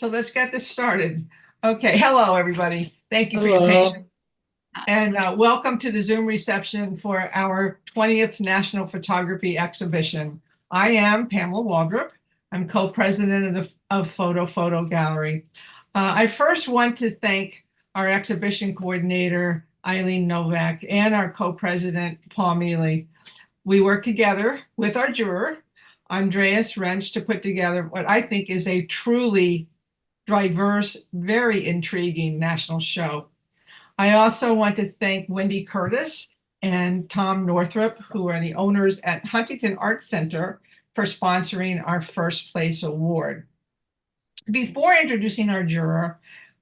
Let's get this started. Okay, hello everybody. Thank you for your Hello. patience and welcome to the Zoom reception for our 20th National Photography Exhibition. I am Pamela Waldrop. I'm co-president of fotofoto Gallery. I first want to thank our exhibition coordinator, Eileen Novak, and our co-president, Paul Mealy. We work together with our juror, Andreas Rentsch, to put together what I think is a truly diverse, very intriguing national show. I also want to thank Wendy Curtis and Tom Northrop, who are the owners at Huntington Art Center, for sponsoring our first place award. Before introducing our juror,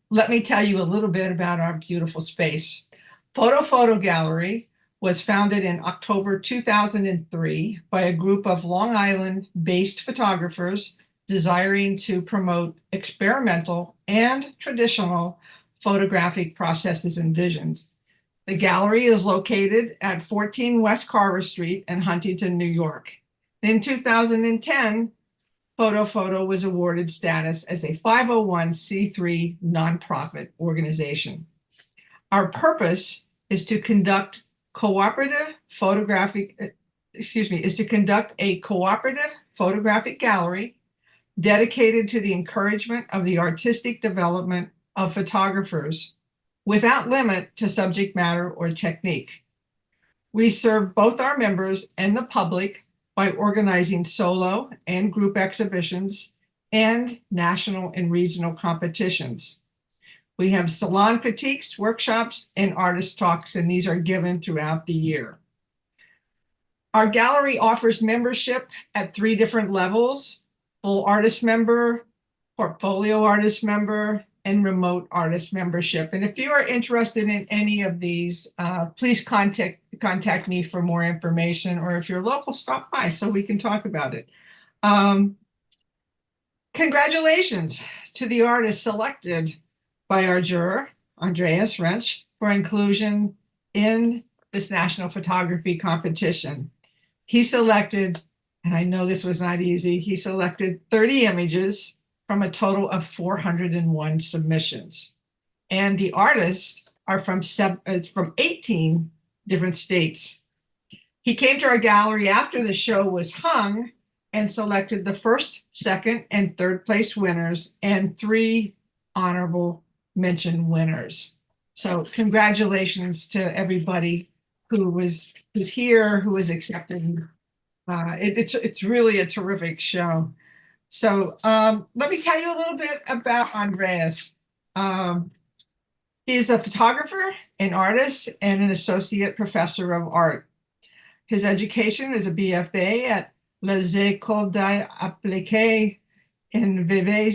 let me tell you a little bit about our beautiful space. Fotofoto Gallery was founded in October 2003 by a group of Long Island-based photographers desiring to promote experimental and traditional photographic processes and visions. The gallery is located at 14 West Carver Street in Huntington, New York. In 2010, Fotofoto was awarded status as a 501c3 nonprofit organization. Our purpose is to conduct a cooperative photographic gallery dedicated to the encouragement of the artistic development of photographers without limit to subject matter or technique. We serve both our members and the public by organizing solo and group exhibitions and national and regional competitions. We have salon critiques, workshops, and artist talks, and these are given throughout the year. Our gallery offers membership at 3 different levels: full artist member, portfolio artist member, and remote artist membership. And if you are interested in any of these, please contact me for more information, or if you're local, stop by so we can talk about it. Congratulations to the artists selected by our juror, Andreas Rentsch, for inclusion in this national photography competition. He selected, and I know this was not easy, he selected 30 images from a total of 401 submissions. And the artists are from 18 different states. He came to our gallery after the show was hung and selected the first, second, and third place winners and 3 honorable mention winners. So congratulations to everybody who was here, who was accepted. It's really a terrific show. So let me tell you a little bit about Andreas. He's a photographer, an artist, and an associate professor of art. His education is a B.F.A. at Les Ecoles Appliqués in Vevey,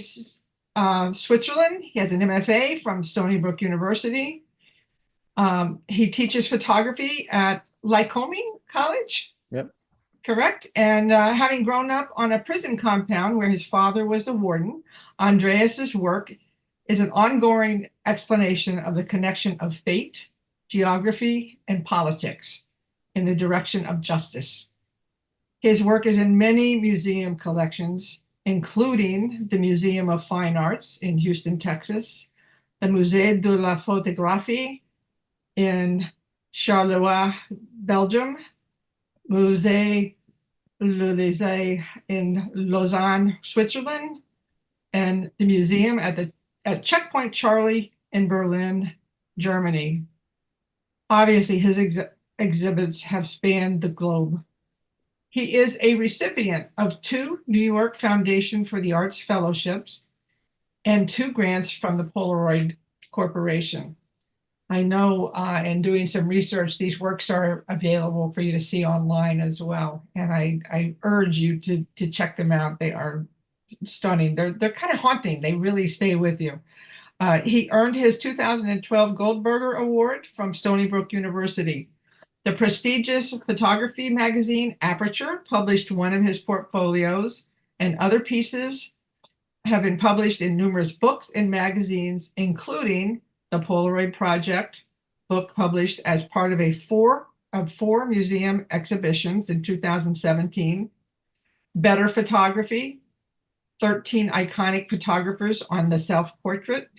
Switzerland. He has an M.F.A. from Stony Brook University. He teaches photography at Lycoming College. Yep. Correct. And having grown up on a prison compound where his father was the warden, Andreas's work is an ongoing explanation of the connection of fate, geography, and politics in the direction of justice. His work is in many museum collections, including the Museum of Fine Arts in Houston, Texas, the Musée de la Photographie in Charleroi, Belgium, Musée in Lausanne, Switzerland, and the museum at Checkpoint Charlie in Berlin, Germany. Obviously, his exhibits have spanned the globe. He is a recipient of 2 New York Foundation for the Arts fellowships and 2 grants from the Polaroid Corporation. I know in doing some research, these works are available for you to see online as well. And I urge you to check them out. They are stunning. They're kind of haunting. They really stay with you. He earned his 2012 Goldberger Award from Stony Brook University. The prestigious photography magazine Aperture published one of his portfolios, and other pieces have been published in numerous books and magazines, including the Polaroid Project book, published as part of 4 museum exhibitions in 2017, Better Photography, 13 iconic photographers on the self-portrait,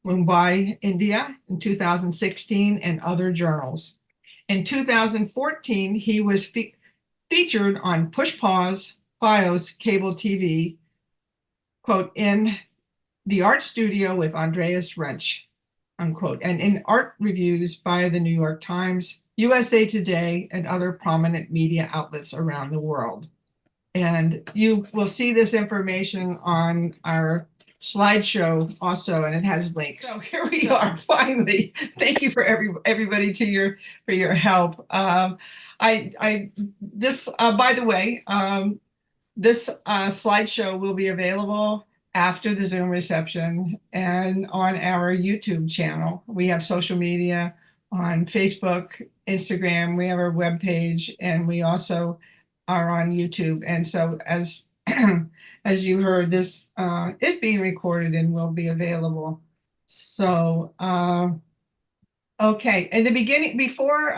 Mumbai, India in 2016, and other journals. In 2014, he was featured on Push Pause, FiOS cable TV, quote, in the art studio with Andreas Rentsch, unquote, and in art reviews by the New York Times, USA Today, and other prominent media outlets around the world. And you will see this information on our slideshow also, and it has links. So here we are, finally. Thank you for everybody for your help. By the way, this slideshow will be available after the Zoom reception and on our YouTube channel. We have social media on Facebook, Instagram, we have our webpage, and we also are on YouTube. And so as as you heard, this is being recorded and will be available. So okay, in the beginning, before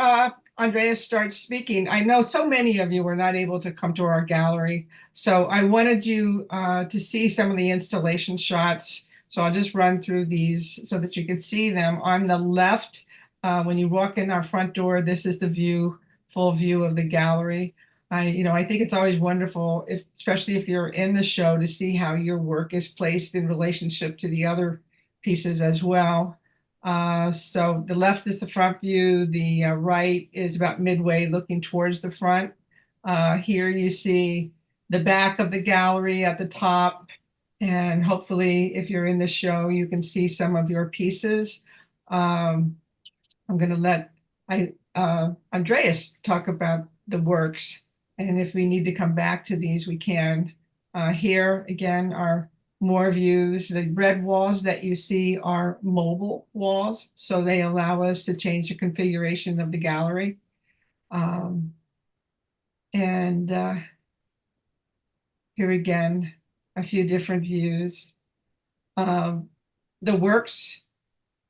Andreas starts speaking, I know so many of you were not able to come to our gallery, so I wanted you to see some of the installation shots. So I'll just run through these so that you can see them. On the left, when you walk in our front door, this is the view, full view of the gallery. I think it's always wonderful, especially if you're in the show, to see how your work is placed in relationship to the other pieces as well. So the left is the front view, the right is about midway looking towards the front. Here you see the back of the gallery at the top, and hopefully if you're in the show, you can see some of your pieces. I'm going to let Andreas talk about the works, and if we need to come back to these, we can. Here again are more views. The red walls that you see are mobile walls, so they allow us to change the configuration of the gallery. And here again, a few different views. The works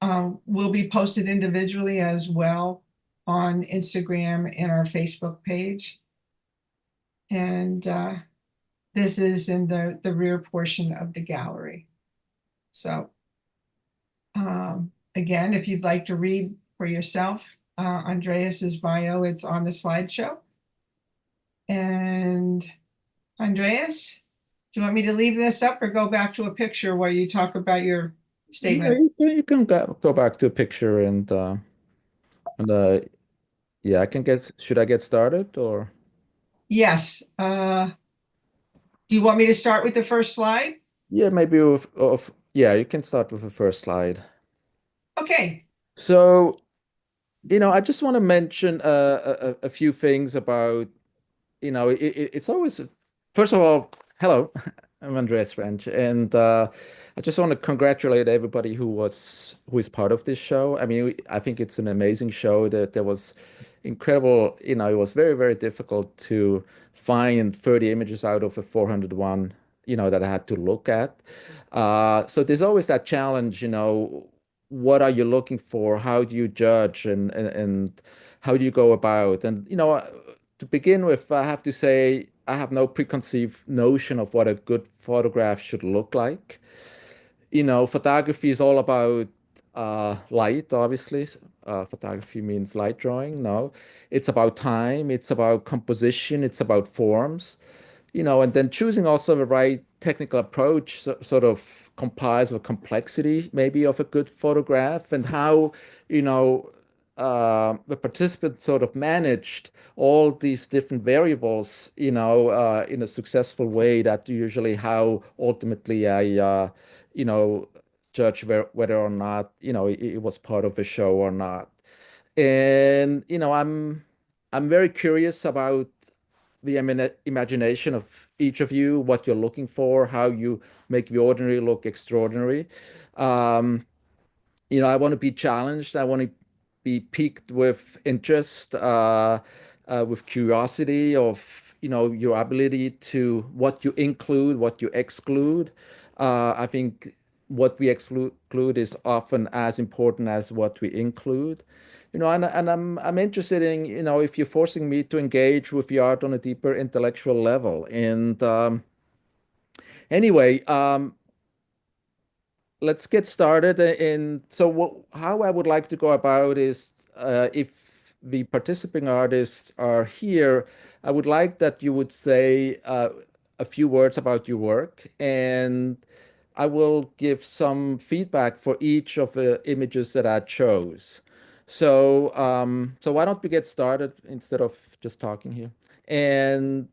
will be posted individually as well on Instagram and our Facebook page. And this is in the rear portion of the gallery. So again, if you'd like to read for yourself, Andreas's bio, it's on the slideshow. And Andreas, do you want me to leave this up or go back to a picture while you talk about your statement? You can go back to a picture and yeah, should I get started or? Yes. Do you want me to start with the first slide? Yeah, maybe yeah, you can start with the first slide. Okay. So, I just want to mention a few things about, it's always, first of all, hello, I'm Andreas Rentsch, and I just want to congratulate everybody who is part of this show. I mean, I think it's an amazing show that there was incredible, it was very, very difficult to find 30 images out of a 401, that I had to look at. So there's always that challenge, what are you looking for? How do you judge and how do you go about? And, to begin with, I have to say I have no preconceived notion of what a good photograph should look like. Photography is all about light, obviously. Photography means light drawing. No, it's about time, it's about composition, it's about forms, and then choosing also the right technical approach sort of compiles the complexity maybe of a good photograph and how, the participants sort of managed all these different variables, in a successful way. That usually how ultimately I, judge whether or not, it was part of a show or not. And, I'm very curious about the imagination of each of you, what you're looking for, how you make the ordinary look extraordinary. Um, I want to be challenged. I want to be piqued with interest, with curiosity of, your ability to what you include, what you exclude. I think what we exclude is often as important as what we include. And I'm interested in, if you're forcing me to engage with the art on a deeper intellectual level. And Anyway, let's get started. And so how I would like to go about is if the participating artists are here, I would like that you would say a few words about your work, and I will give some feedback for each of the images that I chose. So why don't we get started instead of just talking here? And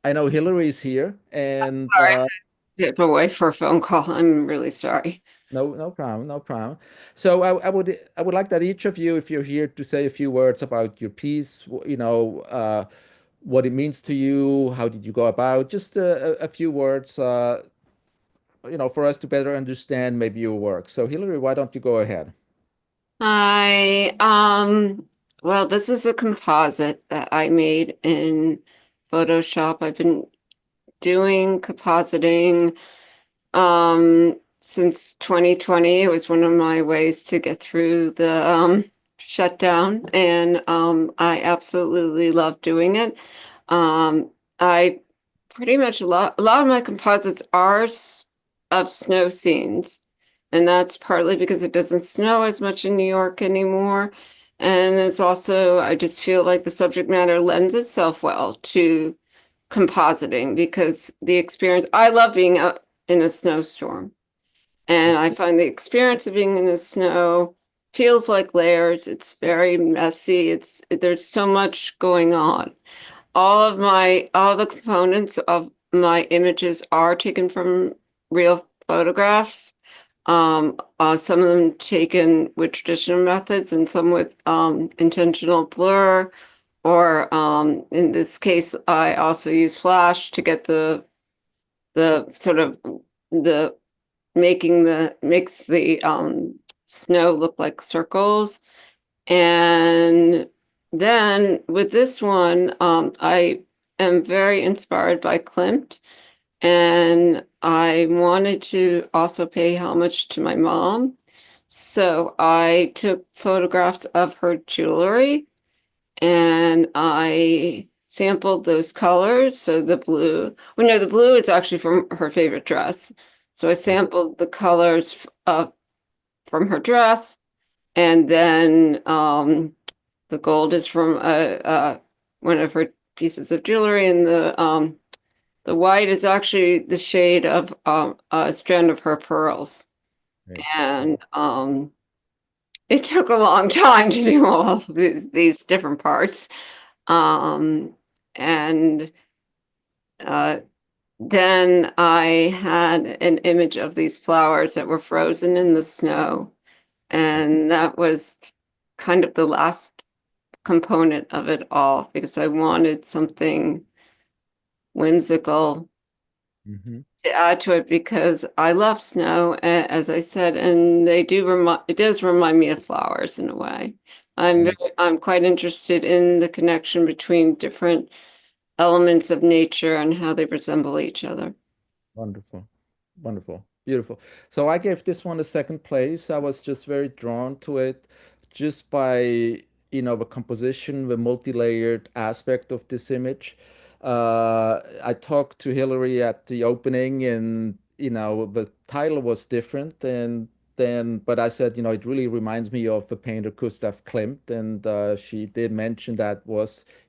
I know Hillary is here, and Sorry, step away for a phone call. I'm really sorry. no problem, no problem. So I would like that each of you, if you're here, to say a few words about your piece, what it means to you, how did you go about, just a few words, for us to better understand maybe your work. So Hillary, why don't you go ahead? I well, this is a composite that I made in Photoshop. I've been doing compositing since 2020. It was one of my ways to get through the shutdown, and I absolutely love doing it. I pretty much a lot of my composites are of snow scenes, and that's partly because it doesn't snow as much in New York anymore. And it's also, I just feel like the subject matter lends itself well to compositing because the experience, I love being out in a snowstorm. And I find the experience of being in the snow feels like layers. It's very messy. There's so much going on. All the components of my images are taken from real photographs. Some of them taken with traditional methods and some with intentional blur, or in this case, I also use flash to get the sort of the makes the snow look like circles. And then with this one, I am very inspired by Klimt, and I wanted to also pay homage to my mom. So I took photographs of her jewelry and I sampled those colors. So the blue, well, no, the blue is actually from her favorite dress. So I sampled the colors from her dress, and then the gold is from one of her pieces of jewelry, and the white is actually the shade of a strand of her pearls. Right. And it took a long time to do all of these different parts. Um, and uh, then I had an image of these flowers that were frozen in the snow. And that was kind of the last component of it all because I wanted something whimsical Mm-hmm. to add to it because I love snow, as I said, and it does remind me of flowers in a way. I'm quite interested in the connection between different elements of nature and how they resemble each other. Wonderful. Wonderful. Beautiful. So I gave this one a second place. I was just very drawn to it just by, the composition, the multi-layered aspect of this image. I talked to Hillary at the opening and, the title was different and but I said, it really reminds me of the painter Gustav Klimt, and she did mention that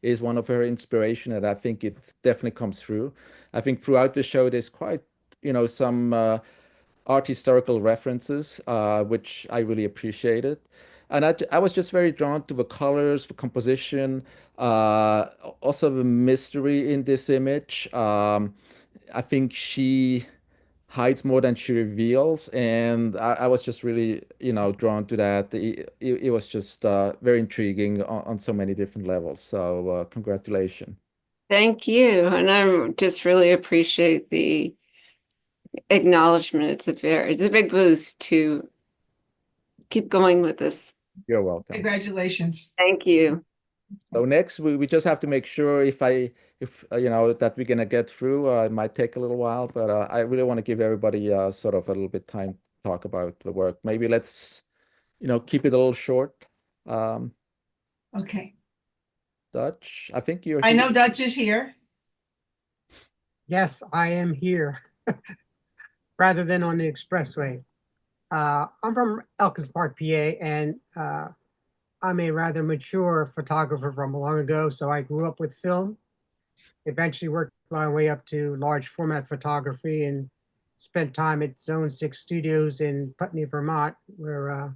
is one of her inspiration, and I think it definitely comes through. I think throughout the show, there's quite some art historical references, which I really appreciated. And I was just very drawn to the colors, the composition, also the mystery in this image. I think she hides more than she reveals, and I was just really, drawn to that. It was just very intriguing on so many different levels. So congratulations. Thank you. And I just really appreciate the acknowledgement. It's a big boost to keep going with this. You're welcome. Congratulations. Thank you. So next, we just have to make sure if that we're gonna get through. It might take a little while, but I really want to give everybody sort of a little bit time to talk about the work. Maybe let's keep it a little short. Um, Okay. Dutch, I think you're I here. know Dutch is here. Yes, I am here rather than on the expressway. I'm from Elkins Park, PA, and I'm a rather mature photographer from long ago. So I grew up with film, eventually worked my way up to large format photography and spent time at Zone 6 Studios in Putney, Vermont, where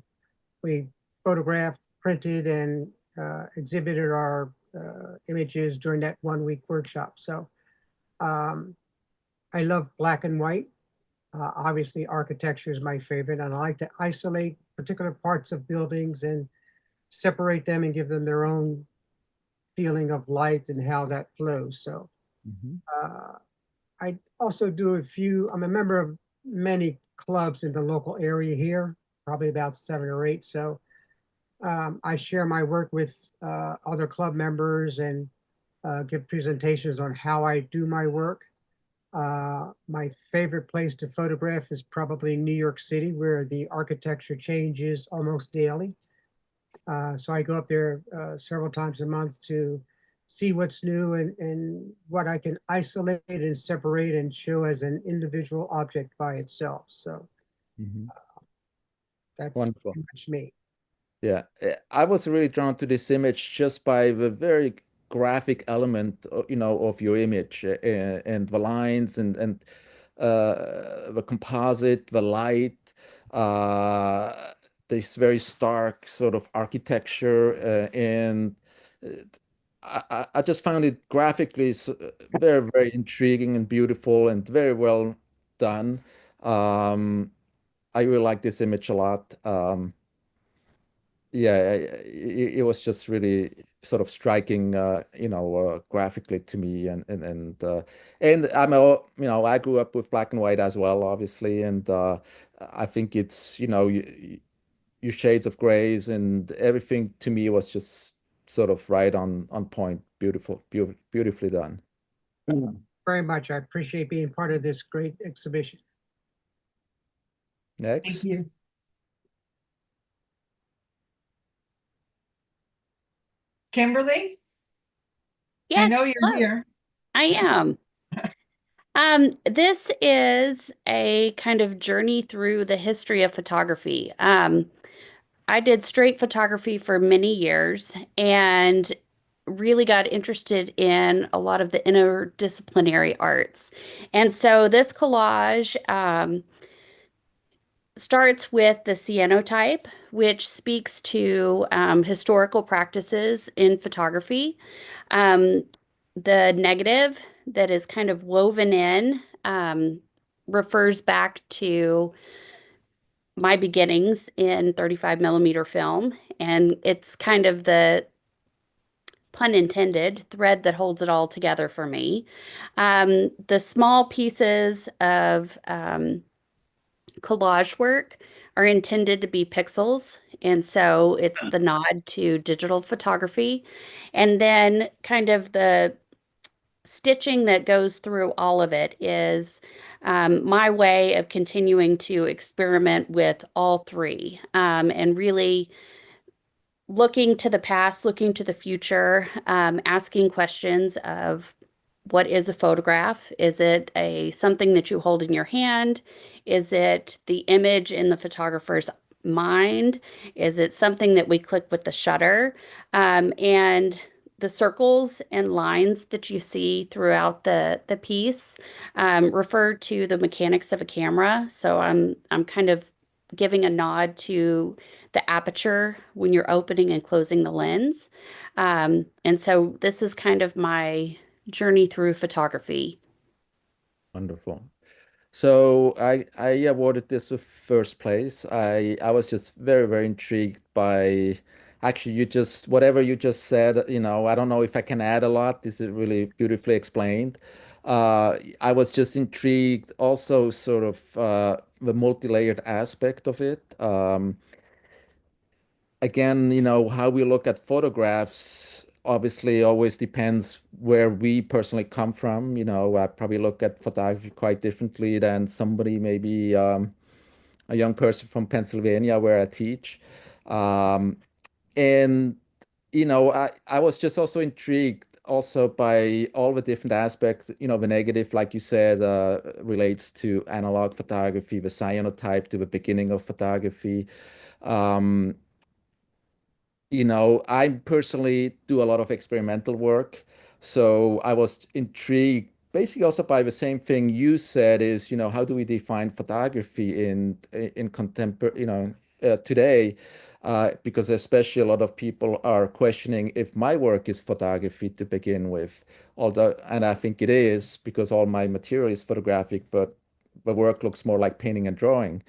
we photographed, printed, and exhibited our images during that 1 week workshop. So um, I love black and white. Obviously, architecture is my favorite, and I like to isolate particular parts of buildings and separate them and give them their own feeling of light and how that flows. So Mhm. I also do I'm a member of many clubs in the local area here, probably about 7 or 8. So I share my work with other club members and give presentations on how I do my work. My favorite place to photograph is probably New York City, where the architecture changes almost daily. So I go up there several times a month to see what's new and what I can isolate and separate and show as an individual object by itself. So Mhm. that's Wonderful. pretty much me. Yeah, I was really drawn to this image just by the very graphic element, of your image, and the lines and the composite, the light, uh, this very stark sort of architecture, and uh, I just found it graphically very, very intriguing and beautiful and very well done. Um, I really like this image a lot. Yeah, it was just really sort of striking, graphically to me, and I grew up with black and white as well, obviously, and I think it's, your shades of grays and everything to me was just sort of right on point, beautifully done. Very much. I appreciate being part of this great exhibition. Thank Next. you. Kimberly, I Yes, know you're hello, here. I am. This is a kind of journey through the history of photography. I did straight photography for many years and really got interested in a lot of the interdisciplinary arts. And so this collage starts with the cyanotype, which speaks to historical practices in photography. Um, the negative that is kind of woven in refers back to my beginnings in 35 millimeter film, and it's kind of the pun intended thread that holds it all together for me. The small pieces of collage work are intended to be pixels. And so it's the nod to digital photography. And then kind of the stitching that goes through all of it is my way of continuing to experiment with all three and really looking to the past, looking to the future, asking questions of what is a photograph? Is it a something that you hold in your hand? Is it the image in the photographer's mind? Is it something that we click with the shutter? And the circles and lines that you see throughout the piece refer to the mechanics of a camera. So I'm kind of giving a nod to the aperture when you're opening and closing the lens. And so this is kind of my journey through photography. Wonderful. So I awarded this a first place. I was just very, very intrigued by actually you just whatever you just said, I don't know if I can add a lot. This is really beautifully explained. I was just intrigued also sort of the multi-layered aspect of it. Again, how we look at photographs obviously always depends where we personally come from. I probably look at photography quite differently than somebody, maybe a young person from Pennsylvania where I teach. And I was just also intrigued also by all the different aspects. The negative, like you said, relates to analog photography, the cyanotype to the beginning of photography. Um, I personally do a lot of experimental work. So I was intrigued basically also by the same thing you said is, how do we define photography in contemporary, today? Because especially a lot of people are questioning if my work is photography to begin with. And I think it is because all my material is photographic, but the work looks more like painting and drawing.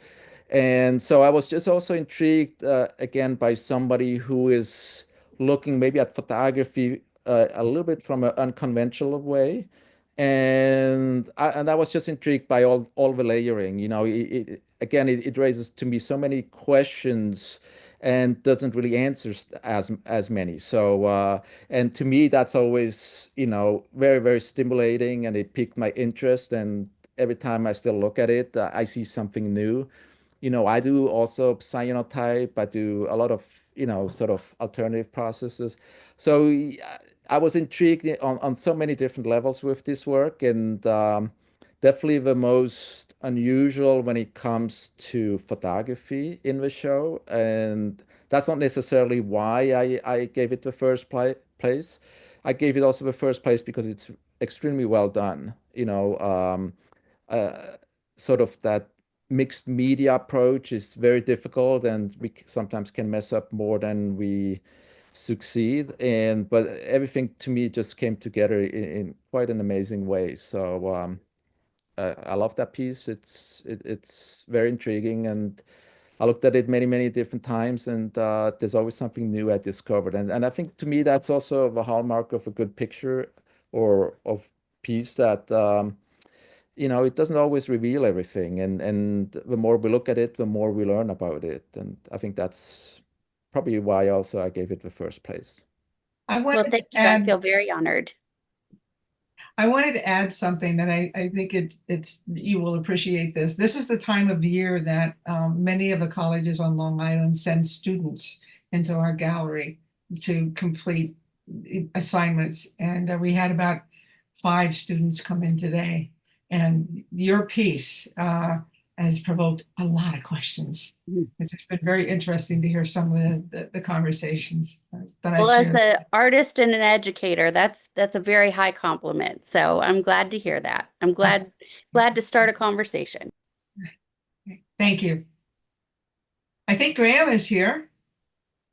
And so I was just also intrigued again by somebody who is looking maybe at photography a little bit from an unconventional way. And I was just intrigued by all the layering. Again, it raises to me so many questions and doesn't really answer as many. So and to me that's always very, very stimulating, and it piqued my interest. And every time I still look at it, I see something new. I do also cyanotype. I do a lot of, sort of alternative processes. So I was intrigued on so many different levels with this work, and definitely the most unusual when it comes to photography in the show. And that's not necessarily why I gave it the first place. I gave it also the first place because it's extremely well done. Uh, Sort of that mixed media approach is very difficult, and we sometimes can mess up more than we succeed. But everything to me just came together in quite an amazing way. So I love that piece. It's very intriguing, and I looked at it many, many different times, and there's always something new I discovered. And I think to me that's also the hallmark of a good picture or of piece, that it doesn't always reveal everything. And the more we look at it, the more we learn about it. And I think that's probably why also I gave it the first place. I Well, wanted thank to you. I add, feel very honored. I wanted to add something that I think it's you will appreciate this. This is the time of year that many of the colleges on Long Island send students into our gallery to complete assignments. And we had about 5 students come in today. And your piece has provoked a lot of questions. It's been very interesting to hear some of the conversations that I Well, as shared. an artist and an educator, that's a very high compliment. So I'm glad to hear that. I'm glad to start a conversation. Thank you. I think Graham is here.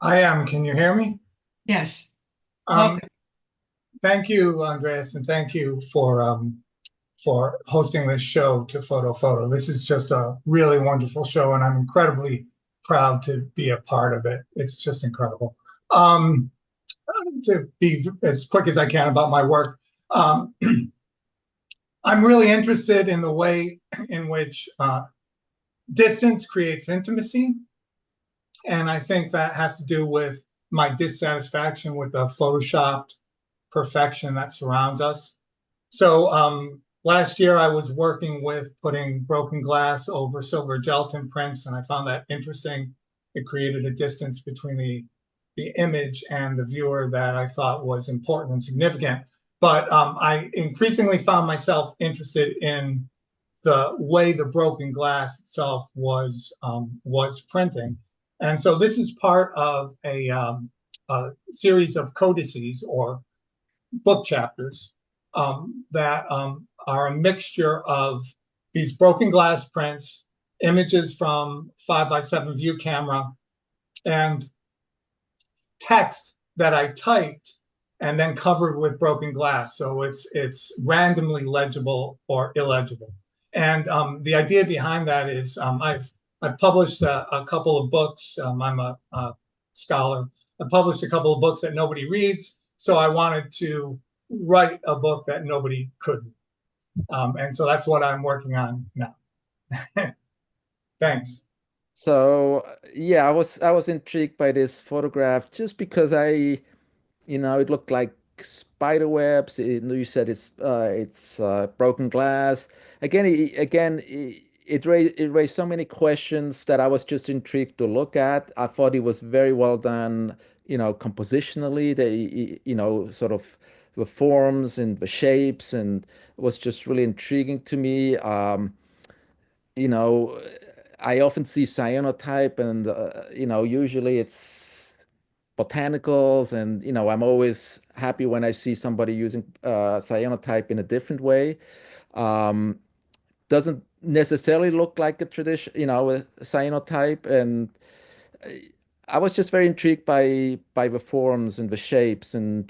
I am. Can you hear me? Yes. Welcome. Thank you, Andreas, and thank you for hosting this show to Fotofoto. This is just a really wonderful show, and I'm incredibly proud to be a part of it. It's just incredible. To be as quick as I can about my work, I'm really interested in the way in which distance creates intimacy, and I think that has to do with my dissatisfaction with the photoshopped perfection that surrounds us. So last year I was working with putting broken glass over silver gelatin prints, and I found that interesting. It created a distance between the image and the viewer that I thought was important and significant. But I increasingly found myself interested in the way the broken glass itself was printing. And so this is part of a series of codices or book chapters that are a mixture of these broken glass prints, images from 5x7 view camera, and text that I typed and then covered with broken glass. So it's randomly legible or illegible. And the idea behind that is I've published a couple of books. I'm a scholar. I published a couple of books that nobody reads. So I wanted to write a book that nobody could read. And so that's what I'm working on now. Thanks. So yeah, I was intrigued by this photograph just because it looked like spider webs. You said it's broken glass. It raised so many questions that I was just intrigued to look at. I thought it was very well done, compositionally. Sort of the forms and the shapes, and it was just really intriguing to me. You know, I often see cyanotype, and you know, usually it's botanicals, and you know, I'm always happy when I see somebody using cyanotype in a different way. Um, doesn't necessarily look like a tradition, you know, a cyanotype, and I was just very intrigued by the forms and the shapes and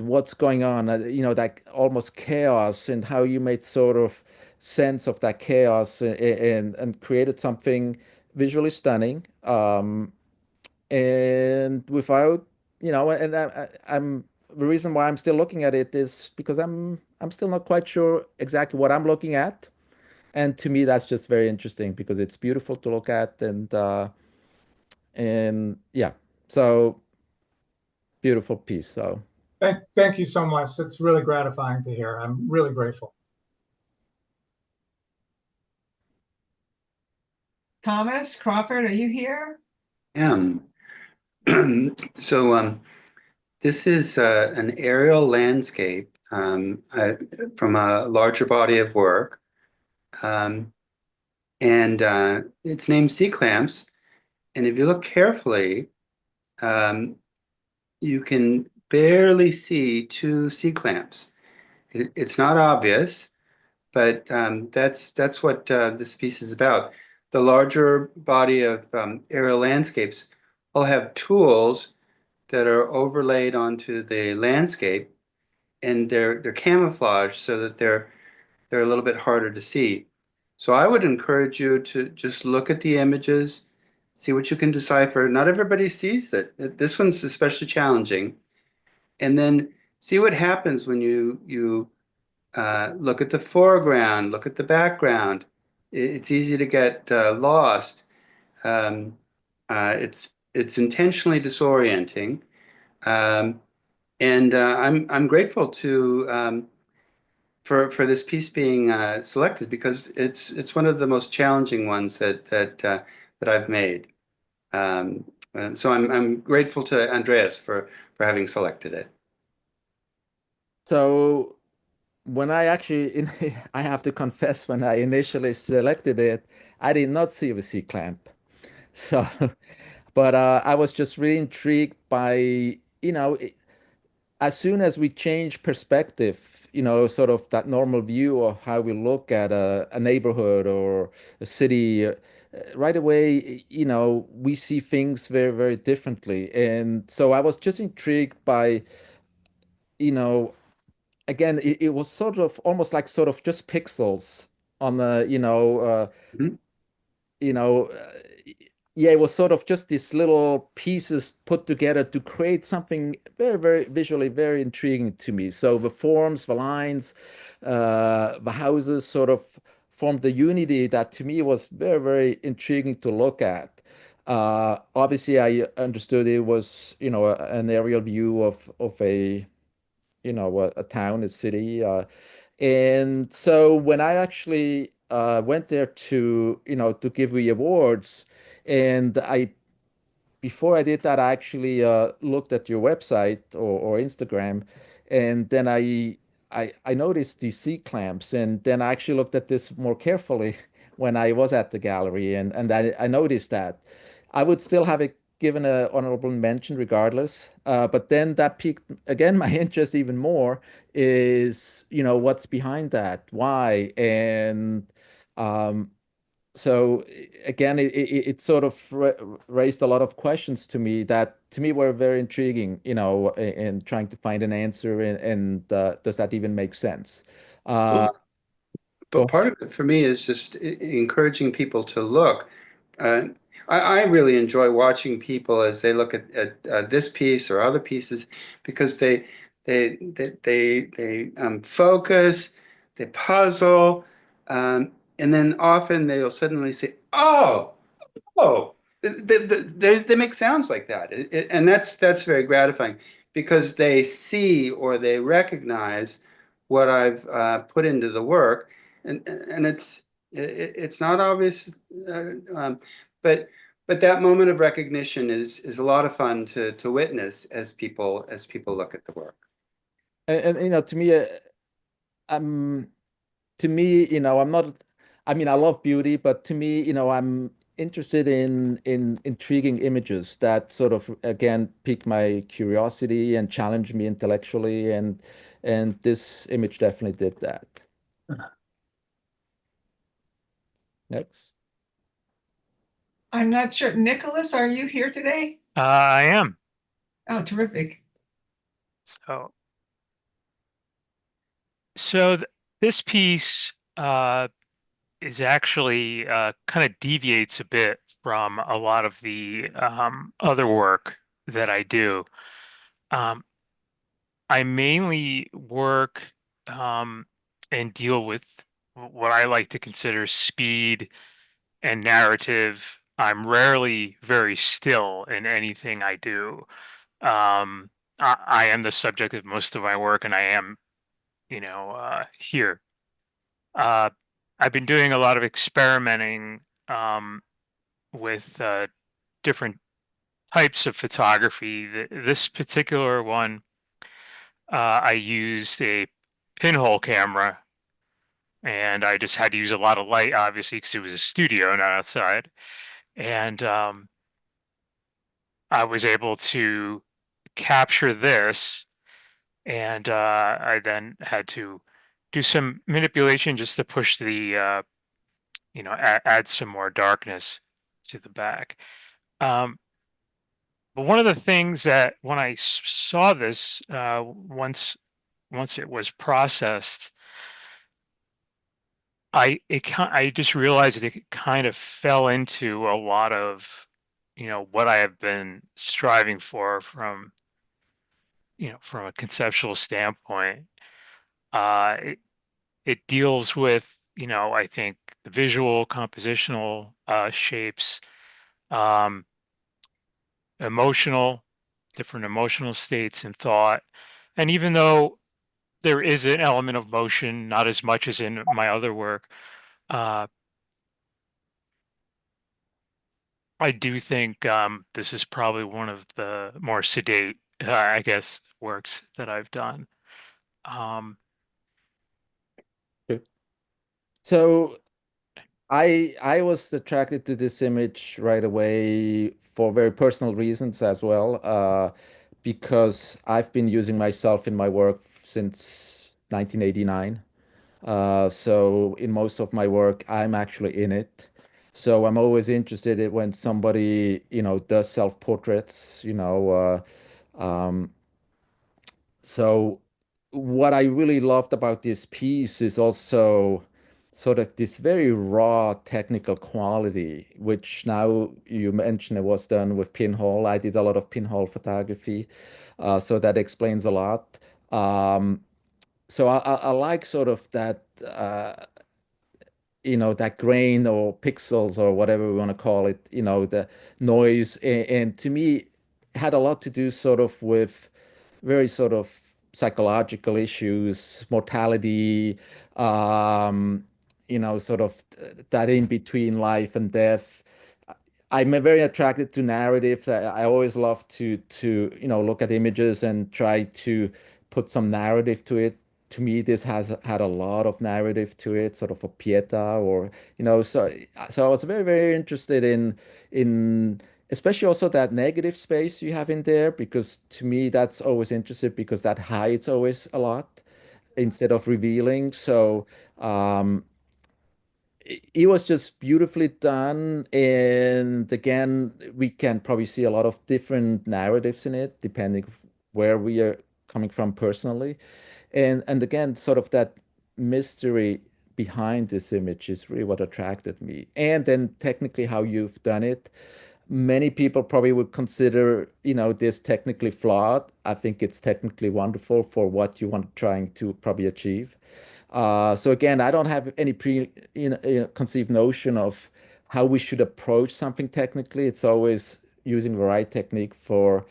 what's going on. You know, that almost chaos, and how you made sort of sense of that chaos and created something visually stunning. And without, you know, and I'm the reason why I'm still looking at it is because I'm still not quite sure exactly what I'm looking at. And to me, that's just very interesting because it's beautiful to look at, and yeah, so beautiful piece. So Thank you so much. That's really gratifying to hear. I'm really grateful. Thomas Crawford, are you here? am. So this is an aerial landscape from a larger body of work. And it's named Sea Clamps. And if you look carefully, you can barely see two sea clamps. It's not obvious, but that's what this piece is about. The larger body of aerial landscapes will have tools that are overlaid onto the landscape, and they're camouflaged so that they're a little bit harder to see. So I would encourage you to just look at the images, see what you can decipher. Not everybody sees it. This one's especially challenging. And then see what happens when you look at the foreground, look at the background. It's easy to get lost. Um, it's intentionally disorienting. Um, and I'm grateful to for this piece being selected because it's one of the most challenging ones that I've made. And so I'm grateful to Andreas for having selected it. so when I actually I have to confess, when I initially selected it, I did not see the C clamp. So but I was just really intrigued by, you know, as soon as we change perspective, you know, sort of that normal view of how we look at a neighborhood or a city, right away, you know, we see things very, very differently. And so I was just intrigued by, you know, again, it was sort of almost like sort of just pixels on the, Mhm. you know, yeah, it was sort of just these little pieces put together to create something very, very visually very intriguing to me. So the forms, the lines, the houses sort of formed a unity that to me was very, very intriguing to look at. Obviously, I understood it was, you know, an aerial view of a, you know, a town, a city. And so when I actually went there to, you know, to give the awards, and before I did that, I actually looked at your website or Instagram, and then I noticed these C clamps, and then I actually looked at this more carefully when I was at the gallery, and I noticed that I would still have it given an honorable mention regardless. But then that piqued again my interest even more. Is, you know, what's behind that, why, and um, so again, it sort of raised a lot of questions to me that to me were very intriguing, you know, in trying to find an answer, and does that even make sense? Uh, Well, but go part of it for me is just encouraging people to look. Uh, I really enjoy watching people as they look at this piece or other pieces because they focus, they puzzle, and then often they'll suddenly say, "Oh, oh," they make sounds like that, and that's very gratifying because they see or they recognize what I've put into the work, and it's not obvious, um, but that moment of recognition is a lot of fun to witness as people look at the work. and to me, um, I'm not. I mean, I love beauty, but to me, I'm interested in intriguing images that sort of again pique my curiosity and challenge me intellectually, and this image definitely did that. Next. I'm not sure. Nicholas, are you here today? I am. Oh, terrific. So, so this piece is actually kind of deviates a bit from a lot of the other work that I do. Um, I mainly work and deal with what I like to consider speed and narrative. I'm rarely very still in anything I do. I am the subject of most of my work, and I am, here. Uh, I've been doing a lot of experimenting with different types of photography. This particular one, I used a pinhole camera, and I just had to use a lot of light, obviously, because it was a studio, not outside. And I was able to capture this, and I then had to do some manipulation just to push the, add some more darkness to the back. But one of the things that when I saw this, once it was processed, I just realized that it kind of fell into a lot of, what I have been striving for from a conceptual standpoint. It deals with, I think the visual compositional shapes, um, emotional, different emotional states and thought. And even though there is an element of motion, not as much as in my other work, uh, I do think this is probably one of the more sedate, I guess, works that I've done. Good. So I was attracted to this image right away for very personal reasons as well, because I've been using myself in my work since 1989. So in most of my work, I'm actually in it. So I'm always interested in when somebody, does self-portraits, so what I really loved about this piece is also sort of this very raw technical quality, which now you mentioned it was done with pinhole. I did a lot of pinhole photography, so that explains a lot. So I like sort of that, that grain or pixels or whatever we want to call it, the noise. And to me, it had a lot to do sort of with very sort of psychological issues, mortality, sort of that in between life and death. I'm very attracted to narratives. I always love to look at images and try to put some narrative to it. To me, this has had a lot of narrative to it, sort of a pieta, or so I was very, very interested in especially also that negative space you have in there, because to me that's always interesting because that hides always a lot instead of revealing. So it was just beautifully done. And again, we can probably see a lot of different narratives in it, depending where we are coming from personally. And again, sort of that mystery behind this image is really what attracted me. And then technically how you've done it. Many people probably would consider, this technically flawed. I think it's technically wonderful for what you want trying to probably achieve. So again, I don't have any conceived notion of how we should approach something technically. It's always using the right technique for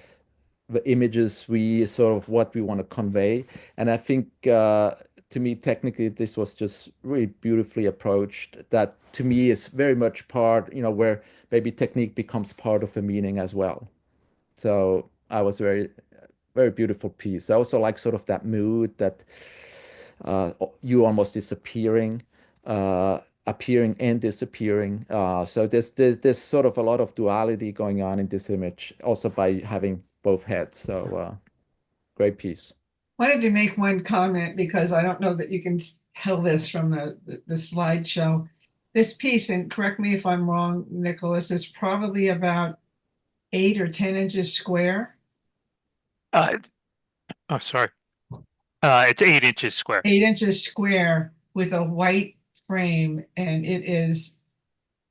the images we sort of what we want to convey. And I think to me, technically, this was just really beautifully approached. That to me is very much part, where maybe technique becomes part of the meaning as well. So I was very very beautiful piece. I also like sort of that mood that you almost disappearing, appearing and disappearing. So there's sort of a lot of duality going on in this image, also by having both heads. So great piece. Wanted to make one comment because I don't know that you can tell this from the slideshow. This piece, and correct me if I'm wrong, Nicholas, is probably about 8 or 10 inches square. Oh, sorry. It's 8 inches square. 8 inches square with a white frame, and it is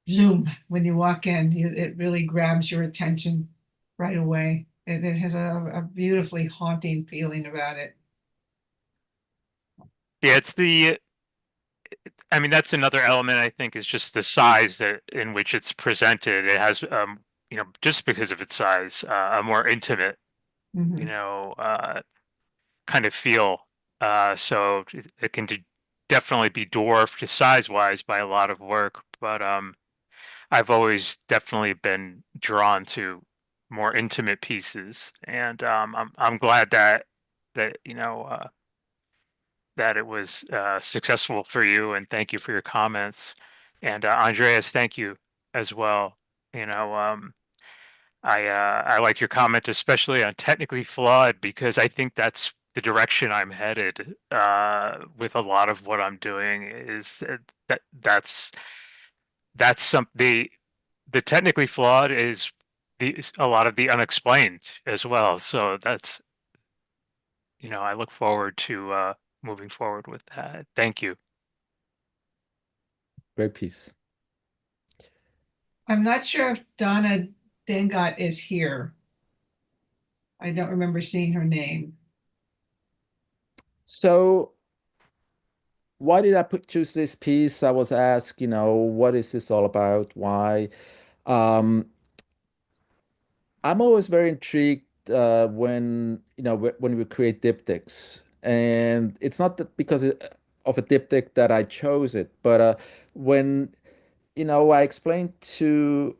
zoom when you walk in. It really grabs your attention right away. It has a beautifully haunting feeling about it. Yeah, I mean, that's another element I think is just the size in which it's presented. It has, just because of its size, a more intimate, Mhm. kind of feel. So it can definitely be dwarfed size-wise by a lot of work, but I've always definitely been drawn to more intimate pieces, and I'm glad that that it was successful for you, and thank you for your comments. And Andreas, thank you as well. You know, I like your comment, especially on technically flawed, because I think that's the direction I'm headed with a lot of what I'm doing. Is that's some the technically flawed is a lot of the unexplained as well. So that's I look forward to moving forward with that. Thank you. Great piece. I'm not sure if Donna Dengot is here. I don't remember seeing her name. So why did I choose this piece? I was asked, what is this all about? Why? Um, I'm always very intrigued when when we create diptychs, and it's not that because of a diptych that I chose it, but when I explained to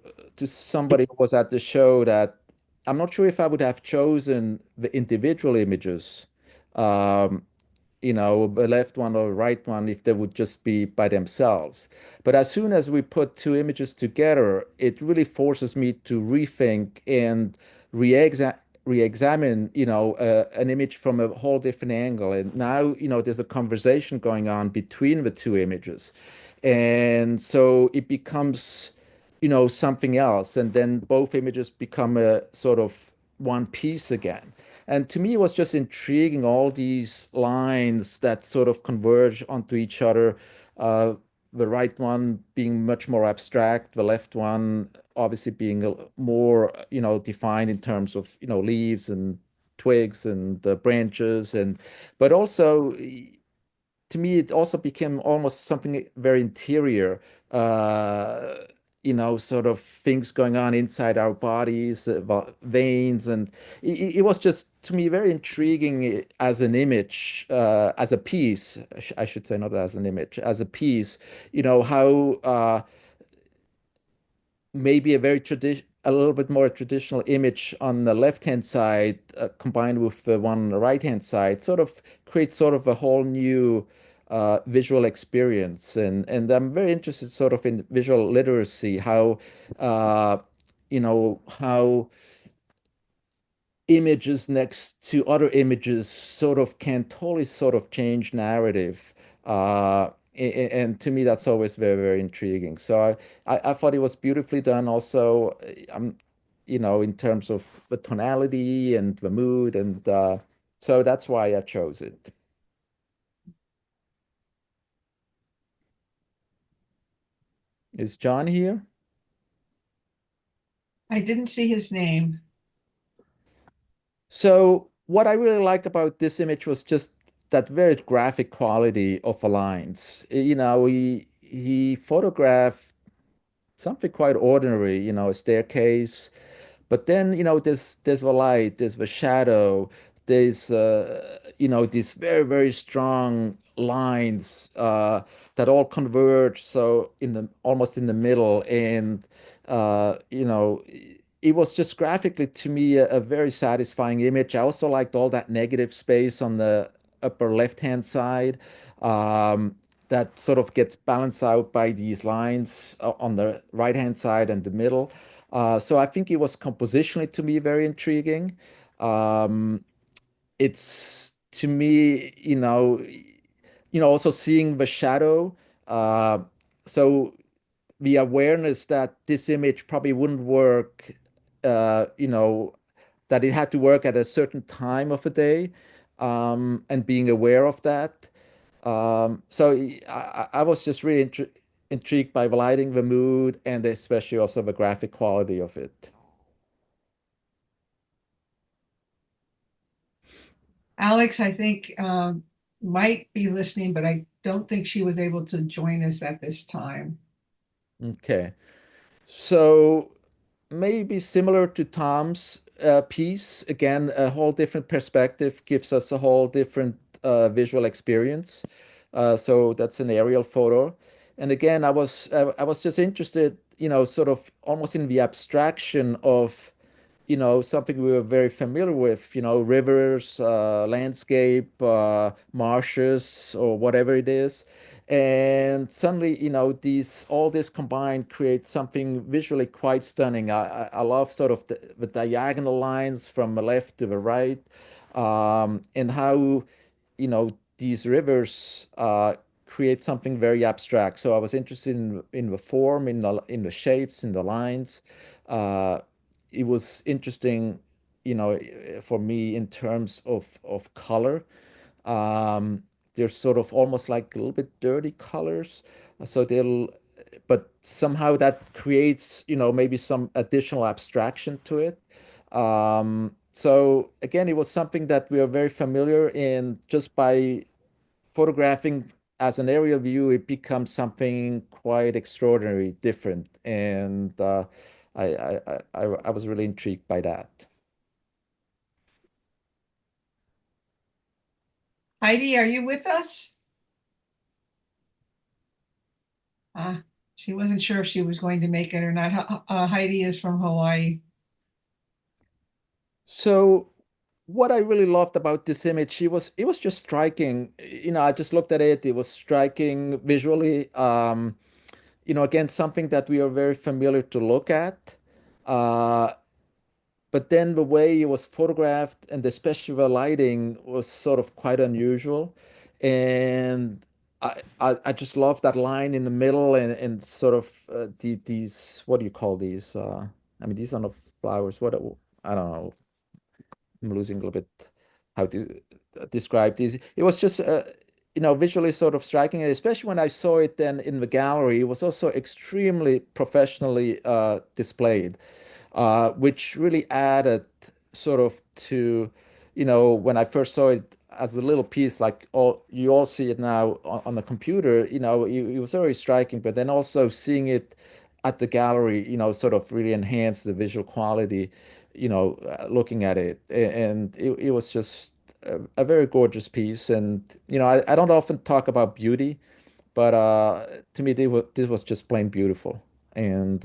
somebody who was at the show that I'm not sure if I would have chosen the individual images. Um, the left one or the right one, if they would just be by themselves. But as soon as we put two images together, it really forces me to rethink and re-examine, an image from a whole different angle. And now, there's a conversation going on between the two images. And so it becomes, something else. And then both images become a sort of one piece again. And to me, it was just intriguing, all these lines that sort of converge onto each other. The right one being much more abstract, the left one obviously being more, defined in terms of, leaves and twigs and branches. But also, to me, it also became almost something very interior. Sort of things going on inside our bodies, veins, and it was just to me very intriguing as an image, as a piece. I should say, not as an image, as a piece. How maybe a little bit more traditional image on the left-hand side, combined with the one on the right-hand side, sort of creates sort of a whole new visual experience. And I'm very interested sort of in visual literacy, how how images next to other images sort of can totally sort of change narrative. And to me, that's always very, very intriguing. So I thought it was beautifully done also, in terms of the tonality and the mood. And so that's why I chose it. Is John here? I didn't see his name. So what I really like about this image was just that very graphic quality of the lines. He photographed something quite ordinary, a staircase, but then there's the light, there's the shadow, there's these very, very strong lines that all converge, so in the almost in the middle. And it was just graphically to me a very satisfying image. I also liked all that negative space on the upper left-hand side that sort of gets balanced out by these lines on the right-hand side and the middle. So I think it was compositionally to me very intriguing. It's to me, also seeing the shadow. So the awareness that this image probably wouldn't work, that it had to work at a certain time of the day, and being aware of that. So I was just really intrigued by the lighting, the mood, and especially also the graphic quality of it. Alex, I think might be listening, but I don't think she was able to join us at this time. Okay. So maybe similar to Tom's piece, again, a whole different perspective gives us a whole different visual experience. So that's an aerial photo. And again, I was just interested, sort of almost in the abstraction of something we were very familiar with, rivers, landscape, marshes, or whatever it is. And suddenly, all this combined creates something visually quite stunning. I love sort of the diagonal lines from the left to the right, and how, these rivers create something very abstract. So I was interested in the form, in the shapes, in the lines. Uh, it was interesting, for me in terms of color. They're sort of almost like a little bit dirty colors. So but somehow that creates, maybe some additional abstraction to it. So again, it was something that we are very familiar in. Just by photographing as an aerial view, it becomes something quite extraordinary, different. And I was really intrigued by that. Heidi, are you with us? She wasn't sure if she was going to make it or not. Heidi is from Hawaii. So what I really loved about this image, it was just striking. I just looked at it, it was striking visually. Again, something that we are very familiar to look at. Uh, but then the way it was photographed and especially the lighting was sort of quite unusual. And I just love that line in the middle and sort of these, what do you call these? I mean, these are not flowers. I don't know. I'm losing a little bit how to describe these. It was just, visually sort of striking, and especially when I saw it then in the gallery, it was also extremely professionally displayed, which really added sort of to, when I first saw it as a little piece, like you all see it now on the computer, it was very striking, but then also seeing it at the gallery, sort of really enhanced the visual quality, looking at it. And it was just a very gorgeous piece. And, I don't often talk about beauty, but to me, this was just plain beautiful. And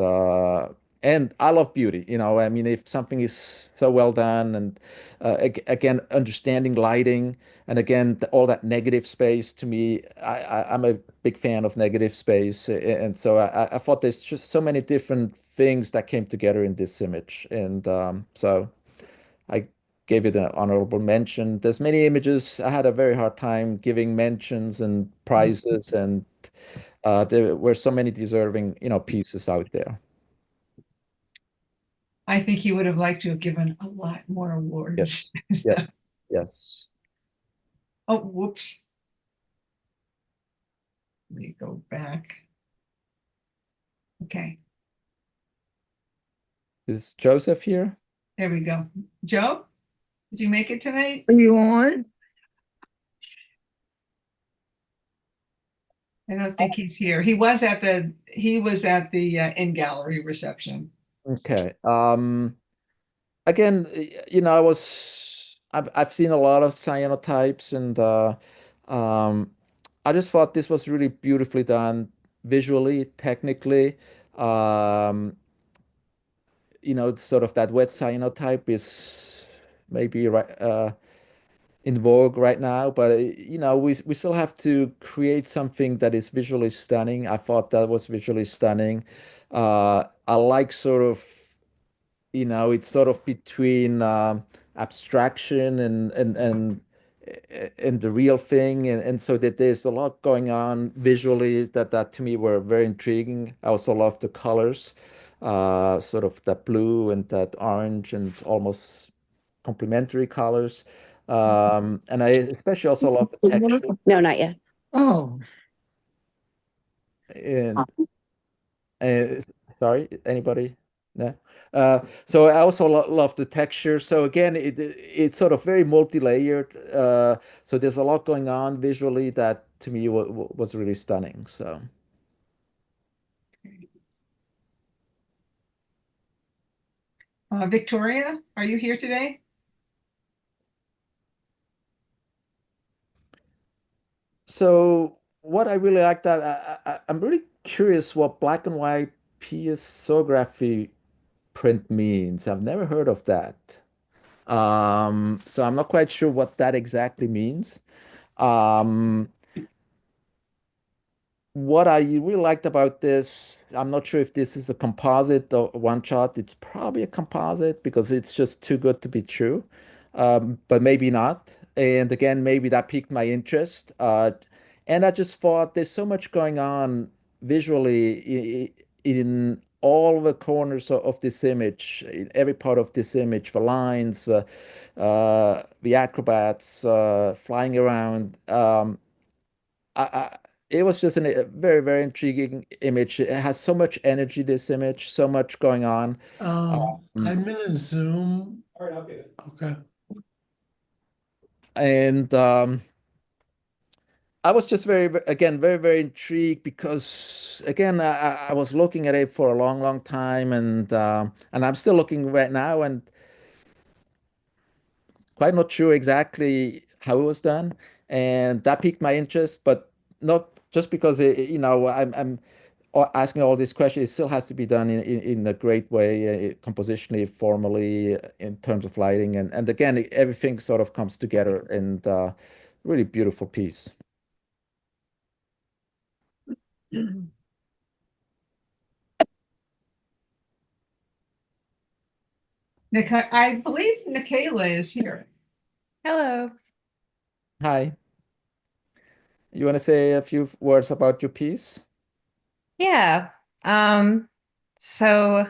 I love beauty. I mean, if something is so well done, and again, understanding lighting, and again, all that negative space, to me, I'm a big fan of negative space. And so I thought there's just so many different things that came together in this image. And so I gave it an honorable mention. There's many images. I had a very hard time giving mentions and prizes, and there were so many deserving, pieces out there. I think he would have liked to have given a lot more awards. Yes, yes, yes. Oh, whoops. Let me go back. Okay, Is Joseph here? there we go. Joe, did you make it tonight? Are you on? I don't think he's here. He was at the in-gallery reception. Okay. Again, I've seen a lot of cyanotypes, and I just thought this was really beautifully done visually, technically. sort of that wet cyanotype is maybe in vogue right now, but we still have to create something that is visually stunning. I thought that was visually stunning. I like sort of, it's sort of between abstraction and the real thing, and so that there's a lot going on visually that to me were very intriguing. I also love the colors, sort of that blue and that orange and almost complementary colors. And I especially also love the texture. No, not yet. Oh, And uh, sorry, anybody? No. So I also love the texture. So again, it's sort of very multi-layered. So there's a lot going on visually that to me was really stunning. So Victoria, are you here today? so what I really like that I'm really curious what black and white piezography print means. I've never heard of that. So I'm not quite sure what that exactly means. Um, what I really liked about this, I'm not sure if this is a composite or one shot. It's probably a composite because it's just too good to be true, but maybe not. And again, maybe that piqued my interest. And I just thought there's so much going on visually in all the corners of this image, in every part of this image, the lines, the acrobats flying around. It was just a very, very intriguing image. It has so much energy, this image, so much going on. I'm in a Zoom. All right, I'll get it. Okay. And I was just again, very, very intrigued because, again, I was looking at it for a long, long time, and I'm still looking right now, and quite not sure exactly how it was done, and that piqued my interest, but not just because I'm asking all these questions. It still has to be done in a great way, compositionally, formally, in terms of lighting, and again, everything sort of comes together, and really beautiful piece. I believe Michaela is here. Hello. Hi. You want to say a few words about your piece? Yeah. So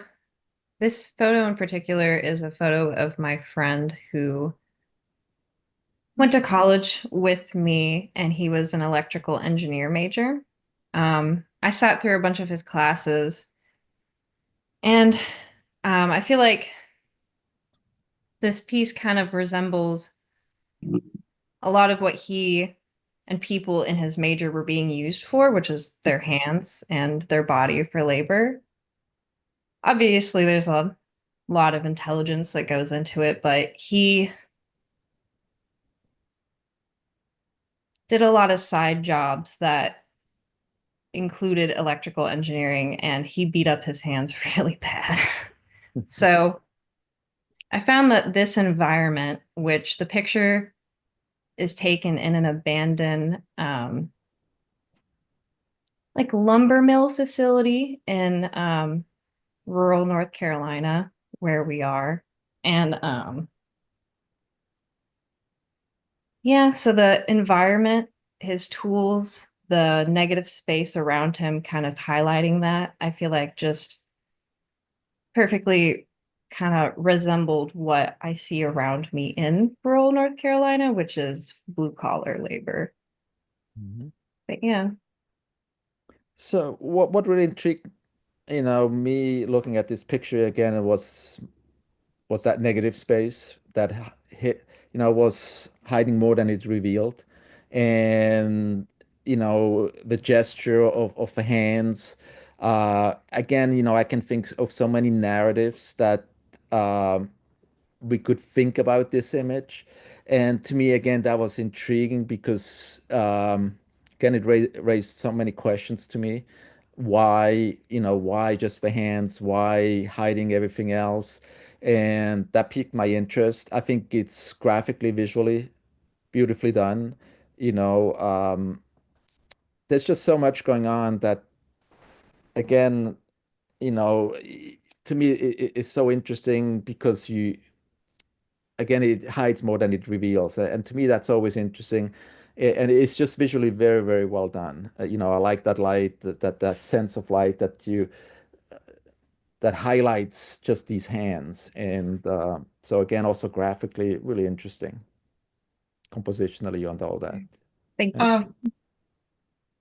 this photo in particular is a photo of my friend who went to college with me, and he was an electrical engineer major. I sat through a bunch of his classes, and I feel like this piece kind of resembles a lot of what he and people in his major were being used for, which is their hands and their body for labor. Obviously, there's a lot of intelligence that goes into it, but he did a lot of side jobs that included electrical engineering, and he beat up his hands really bad. So I found that this environment, which the picture is taken in an abandoned like lumber mill facility in rural North Carolina, where we are. And yeah, so the environment, his tools, the negative space around him kind of highlighting that, I feel like just perfectly kind of resembled what I see around me in rural North Carolina, which is blue collar labor. Mhm. But yeah. So what really intrigued, me looking at this picture again, was that negative space that hit, was hiding more than it revealed. And, the gesture of the hands. Again, I can think of so many narratives that we could think about this image. And to me, again, that was intriguing because, again, it raised so many questions to me. why, why just the hands? Why hiding everything else? And that piqued my interest. I think it's graphically, visually beautifully done. You know, there's just so much going on that, again, to me, it's so interesting because again, it hides more than it reveals. And to me, that's always interesting. And it's just visually very, very well done. I like that light, that sense of light that highlights just these hands. And so again, also graphically, really interesting, compositionally and all that. Thank you.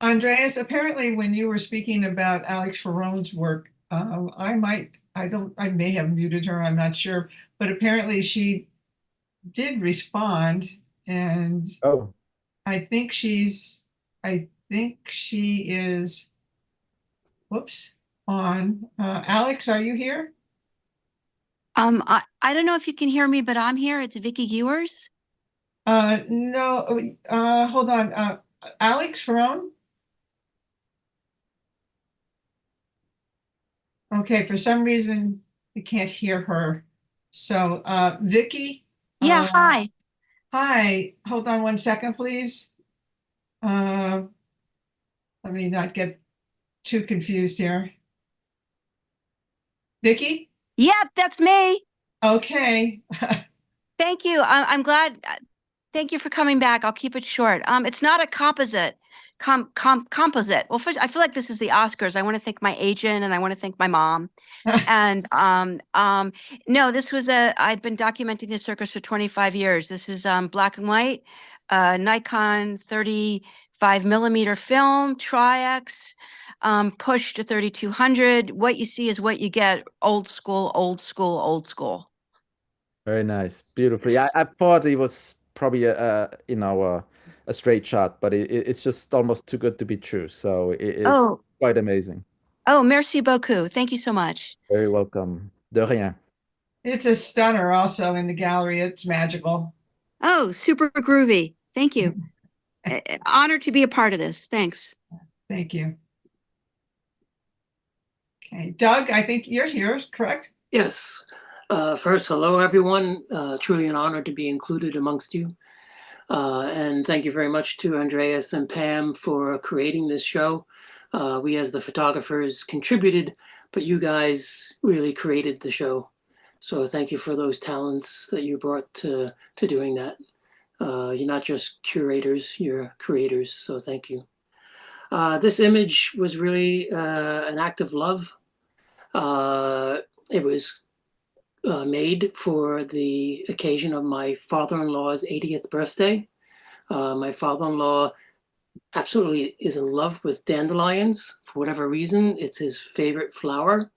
Andreas, apparently when you were speaking about Alex Ferron's work, I may have muted her, I'm not sure, but apparently she did respond, and Oh, I think she is, whoops, on. Alex, are you here? I don't know if you can hear me, but I'm here. It's Vicky Ewers. No, hold on. Alex Ferron? Okay, for some reason, we can't hear her. So, Vicky? Yeah, hi. Hi, hold on one second, please. Let me not get too confused here. Vicky? Yep, that's me. Okay. Thank you. I'm glad. Thank you for coming back. I'll keep it short. It's not a composite. Composite. Well, first, I feel like this is the Oscars. I want to thank my agent and I want to thank my mom. And no, this was I've been documenting this circus for 25 years. This is black and white, Nikon 35mm film, Tri-X, push to 3200. What you see is what you get. Old school, old school, old school. very nice. Beautifully. I thought it was probably a straight shot, but it's just almost too good to be true. So it's Oh, quite amazing. oh, merci beaucoup. Thank you so much. Very welcome. De rien. It's a stunner also in the gallery. It's magical. Oh, super groovy. Thank you. Honored to be a part of this. Thanks. Thank you. Okay, Doug, I think you're here, correct? Yes. First, hello, everyone. Truly an honor to be included amongst you. And thank you very much to Andreas and Pam for creating this show. We as the photographers contributed, but you guys really created the show. So thank you for those talents that you brought to doing that. You're not just curators, you're creators. So thank you. This image was really an act of love. It was made for the occasion of my father-in-law's 80th birthday. My father-in-law absolutely is in love with dandelions. For whatever reason, it's his favorite flower.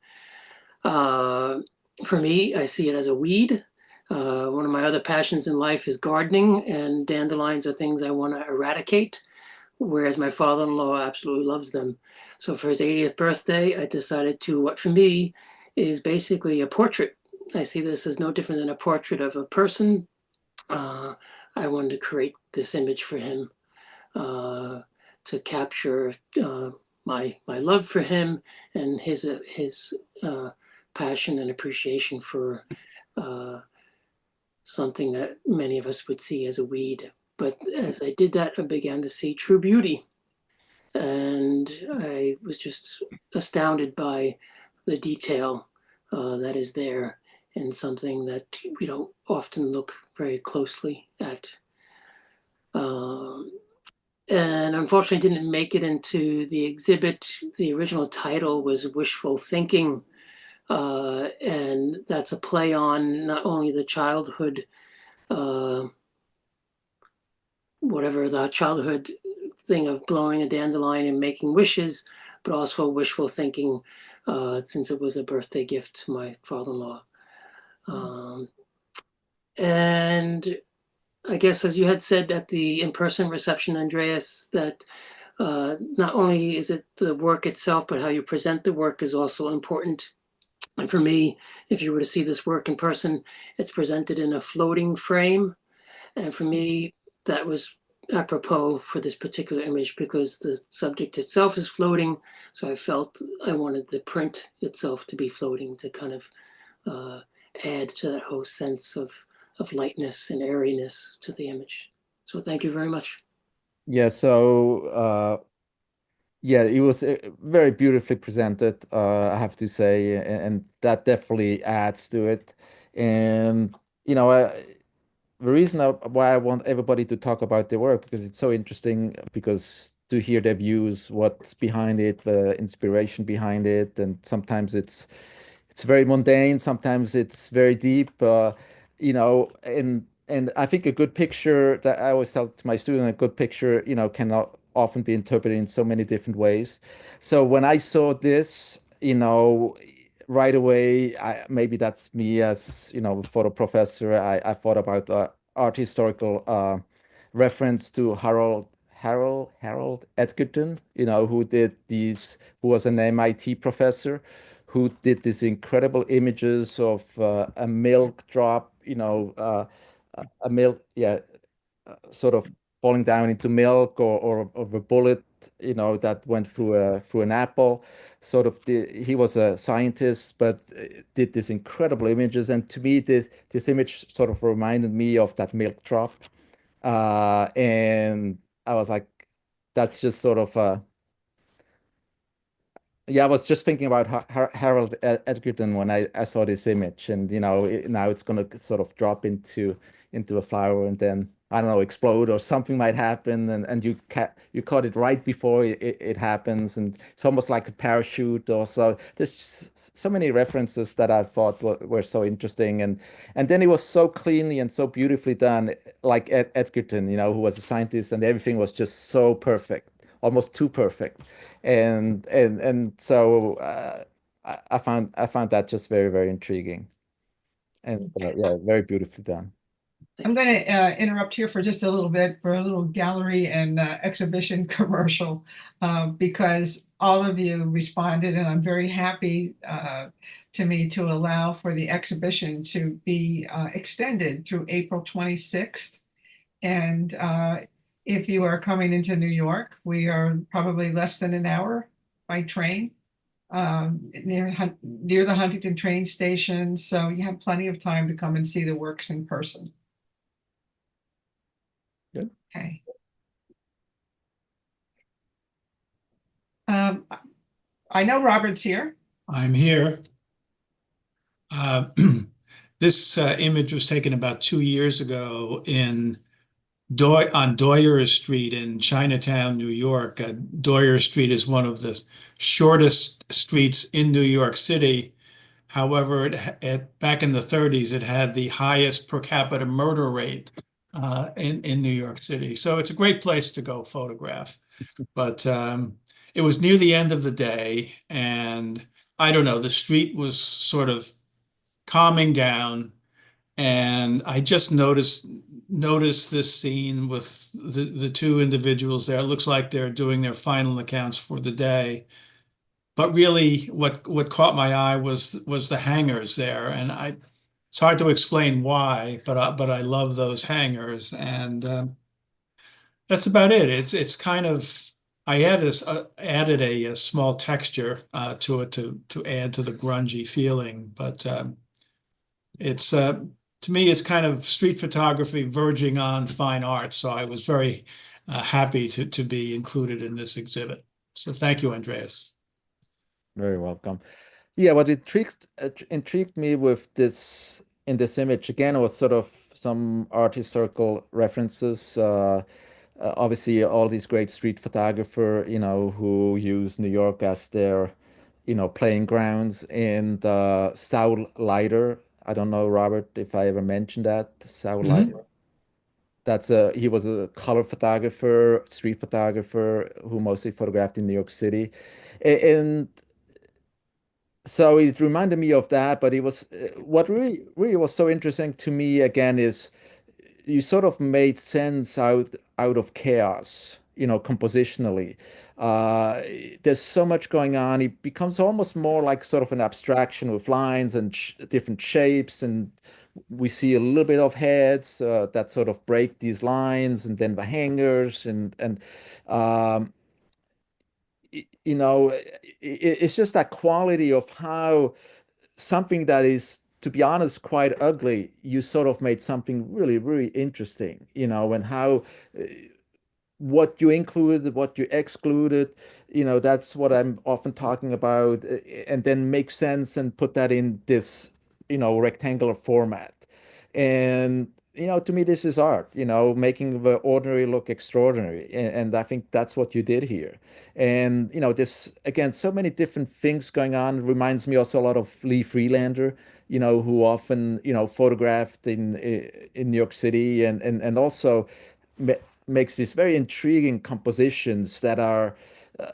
For me, I see it as a weed. One of my other passions in life is gardening, and dandelions are things I want to eradicate, whereas my father-in-law absolutely loves them. So for his 80th birthday, I decided to, what for me is basically a portrait. I see this as no different than a portrait of a person. I wanted to create this image for him to capture my love for him and his passion and appreciation for something that many of us would see as a weed. But as I did that, I began to see true beauty. And I was just astounded by the detail that is there in something that we don't often look very closely at. And unfortunately didn't make it into the exhibit. The original title was Wishful Thinking. And that's a play on not only the childhood, whatever the childhood thing of blowing a dandelion and making wishes, but also wishful thinking, since it was a birthday gift to my father-in-law. And I guess, as you had said at the in-person reception, Andreas, that not only is it the work itself, but how you present the work is also important. And for me, if you were to see this work in person, it's presented in a floating frame. And for me, that was apropos for this particular image because the subject itself is floating. So I felt I wanted the print itself to be floating to kind of add to that whole sense of lightness and airiness to the image. So thank you very much. Yeah, so yeah, it was very beautifully presented, I have to say, and that definitely adds to it. And you know, the reason why I want everybody to talk about their work because it's so interesting because to hear their views, what's behind it, the inspiration behind it, and sometimes it's very mundane, sometimes it's very deep, you know, and I think a good picture that I always tell to my student, a good picture, you know, cannot often be interpreted in so many different ways. So when I saw this, you know, right away, maybe that's me as, you know, photo professor, I thought about art historical reference to Harold Edgerton, you know, who was an MIT professor who did these incredible images of a milk drop, you know, a milk, yeah, sort of falling down into milk or of a bullet, you know, that went through an apple. He was a scientist, but did these incredible images. And to me, this image sort of reminded me of that milk drop. And I was like, that's just sort of yeah, I was just thinking about Harold Edgerton when I saw this image, and you know, now it's going to sort of drop into a flower, and then I don't know, explode or something might happen, and you caught it right before it happens, and it's almost like a parachute or so. There's so many references that I thought were so interesting, and then it was so cleanly and so beautifully done, like Edgerton, you know, who was a scientist, and everything was just so perfect, almost too perfect and so I found that just very, very intriguing and yeah, very beautifully done. I'm going to interrupt here for just a little bit for a little gallery and exhibition commercial because all of you responded, and I'm very happy to me to allow for the exhibition to be extended through April 26th. And if you are coming into New York, we are probably less than an hour by train near the Huntington train station. So you have plenty of time to come and see the works in person. Good. Okay. I know Robert's here. I'm here. This image was taken about 2 years ago on Doyer Street in Chinatown, New York. Doyer Street is one of the shortest streets in New York City. However, back in the 30s, it had the highest per capita murder rate in New York City. So it's a great place to go photograph. But it was near the end of the day, and I don't know, the street was sort of calming down, and I just noticed this scene with the two individuals there. It looks like they're doing their final accounts for the day. But really, what caught my eye was the hangers there, and it's hard to explain why, but I love those hangers, and that's about it. It's kind of I added a small texture to it to add to the grungy feeling, but it's to me it's kind of street photography verging on fine art. So I was very happy to be included in this exhibit. So thank you, Andreas. Very welcome. Yeah, what intrigued me with this in this image again was sort of some art historical references. Obviously, all these great street photographer, you know, who use New York as their, you know, playing grounds. And Saul Leiter, I don't know, Robert, if I ever mentioned that. Saul Leiter. He was a color photographer, street photographer who mostly photographed in New York City, and so it reminded me of that. But it was what really was so interesting to me again is you sort of made sense out of chaos, you know, compositionally. Uh, there's so much going on. It becomes almost more like sort of an abstraction with lines and different shapes and we see a little bit of heads that sort of break these lines, and then the hangers, and um, you know, it's just that quality of how something that is, to be honest, quite ugly, you sort of made something really, really interesting, and how uh, what you included, what you excluded, that's what I'm often talking about, and then make sense and put that in this, rectangular format. And, to me, this is art, making the ordinary look extraordinary. And I think that's what you did here. And, this, again, so many different things going on. Reminds me also a lot of Lee Freelander, who often, photographed in New York City, and also makes these very intriguing compositions that are, uh,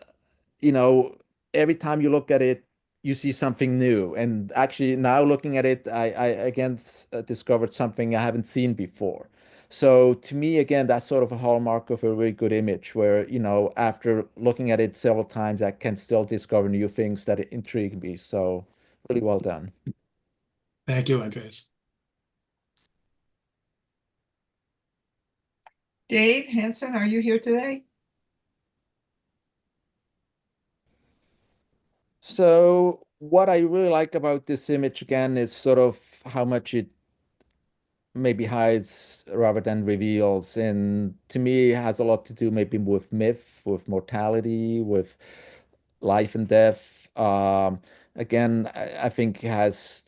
you know, every time you look at it, you see something new. And actually, now looking at it, I again discovered something I haven't seen before. So to me, again, that's sort of a hallmark of a really good image, where, after looking at it several times, I can still discover new things that intrigue me. So really well done. Thank you, Andreas. Dave Hansen, are you here today? So what I really like about this image again is sort of how much it maybe hides rather than reveals. And to me, it has a lot to do maybe with myth, with mortality, with life and death. Again, I think it has,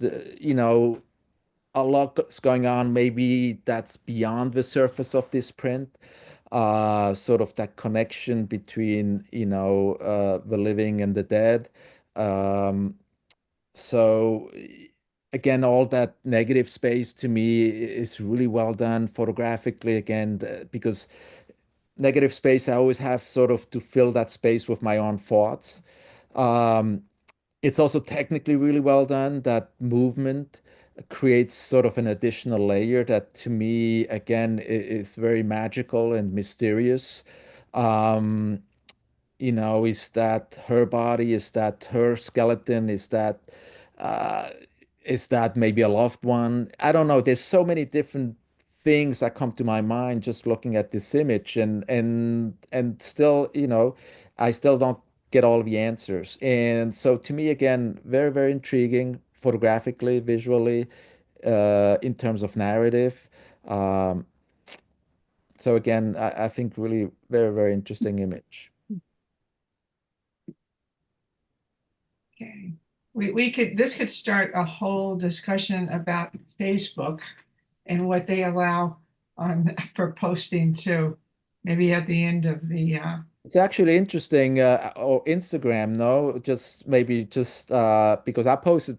a lot that's going on. Maybe that's beyond the surface of this print. Sort of that connection between, the living and the dead. Um, so again, all that negative space to me is really well done photographically again, because negative space, I always have sort of to fill that space with my own thoughts. Um, it's also technically really well done. That movement creates sort of an additional layer that to me, again, is very magical and mysterious. Um, is that her body? Is that her skeleton? Uh, is that maybe a loved one? I don't know. There's so many different things that come to my mind just looking at this image, and still, I still don't get all the answers. And so to me, again, very, very intriguing photographically, visually, in terms of narrative. Um, so again, I think really very, very interesting image. Okay. This could start a whole discussion about Facebook and what they allow on for posting too. Maybe at the end of the It's actually interesting, or Instagram, no? Just maybe just because I posted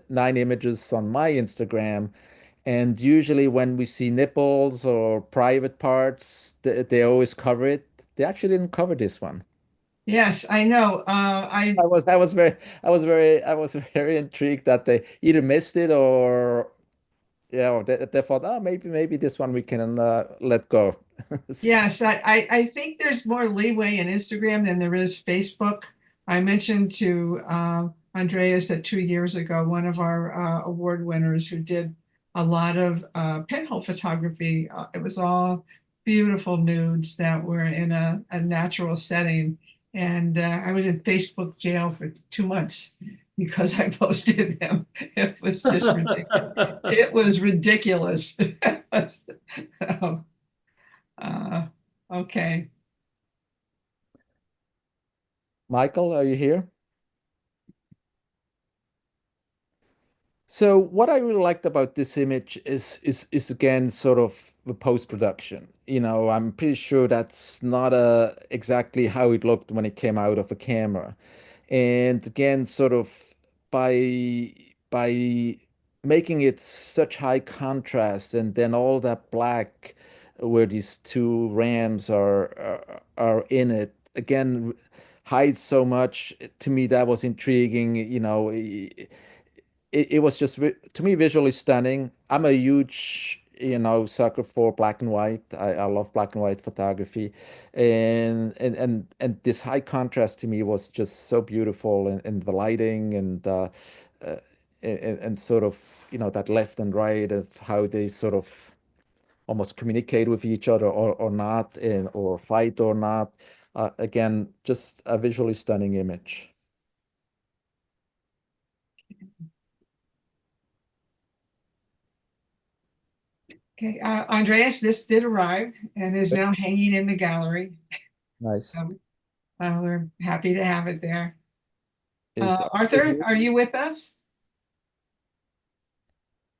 9 images on my Instagram, and usually when we see nipples or private parts, they always cover it. They actually didn't cover this one. yes, I know. I was very intrigued that they either missed it, or yeah, or they thought, oh, maybe this one we can let go. Yes, I think there's more leeway in Instagram than there is Facebook. I mentioned to Andreas that 2 years ago, one of our award winners who did a lot of pinhole photography, it was all beautiful nudes that were in a natural setting. And I was in Facebook jail for 2 months because I posted them. It was just ridiculous. It was ridiculous. So, okay. Michael, are you here? So what I really liked about this image is again sort of the post-production. I'm pretty sure that's not exactly how it looked when it came out of the camera. And again, sort of by making it such high contrast, and then all that black where these two rams are in it, again hides so much. To me, that was intriguing. It was just to me visually stunning. I'm a huge, sucker for black and white. I love black and white photography, and this high contrast to me was just so beautiful, and the lighting, uh, and sort of, that left and right of how they sort of almost communicate with each other or not, or fight or not. Again, just a visually stunning image. Okay, Andreas, this did arrive and is now hanging in the gallery. Nice. We're happy to have it there. Is Arthur, are you with us?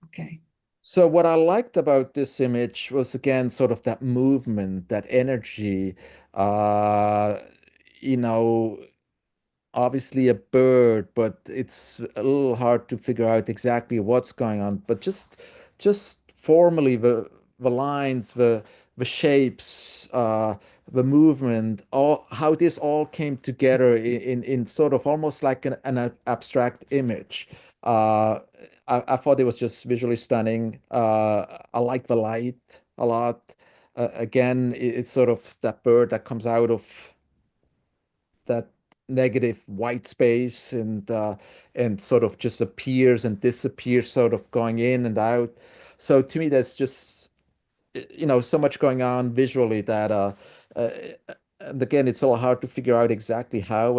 Okay. So what I liked about this image was, again, sort of that movement, that energy, uh, you know, obviously a bird, but it's a little hard to figure out exactly what's going on. But just formally, the lines, the shapes, the movement, all how this all came together in sort of almost like an abstract image. Uh, I thought it was just visually stunning. I like the light a lot. Again, it's sort of that bird that comes out of that negative white space and sort of just appears and disappears, sort of going in and out. So to me, there's just so much going on visually that uh and again, it's all hard to figure out exactly how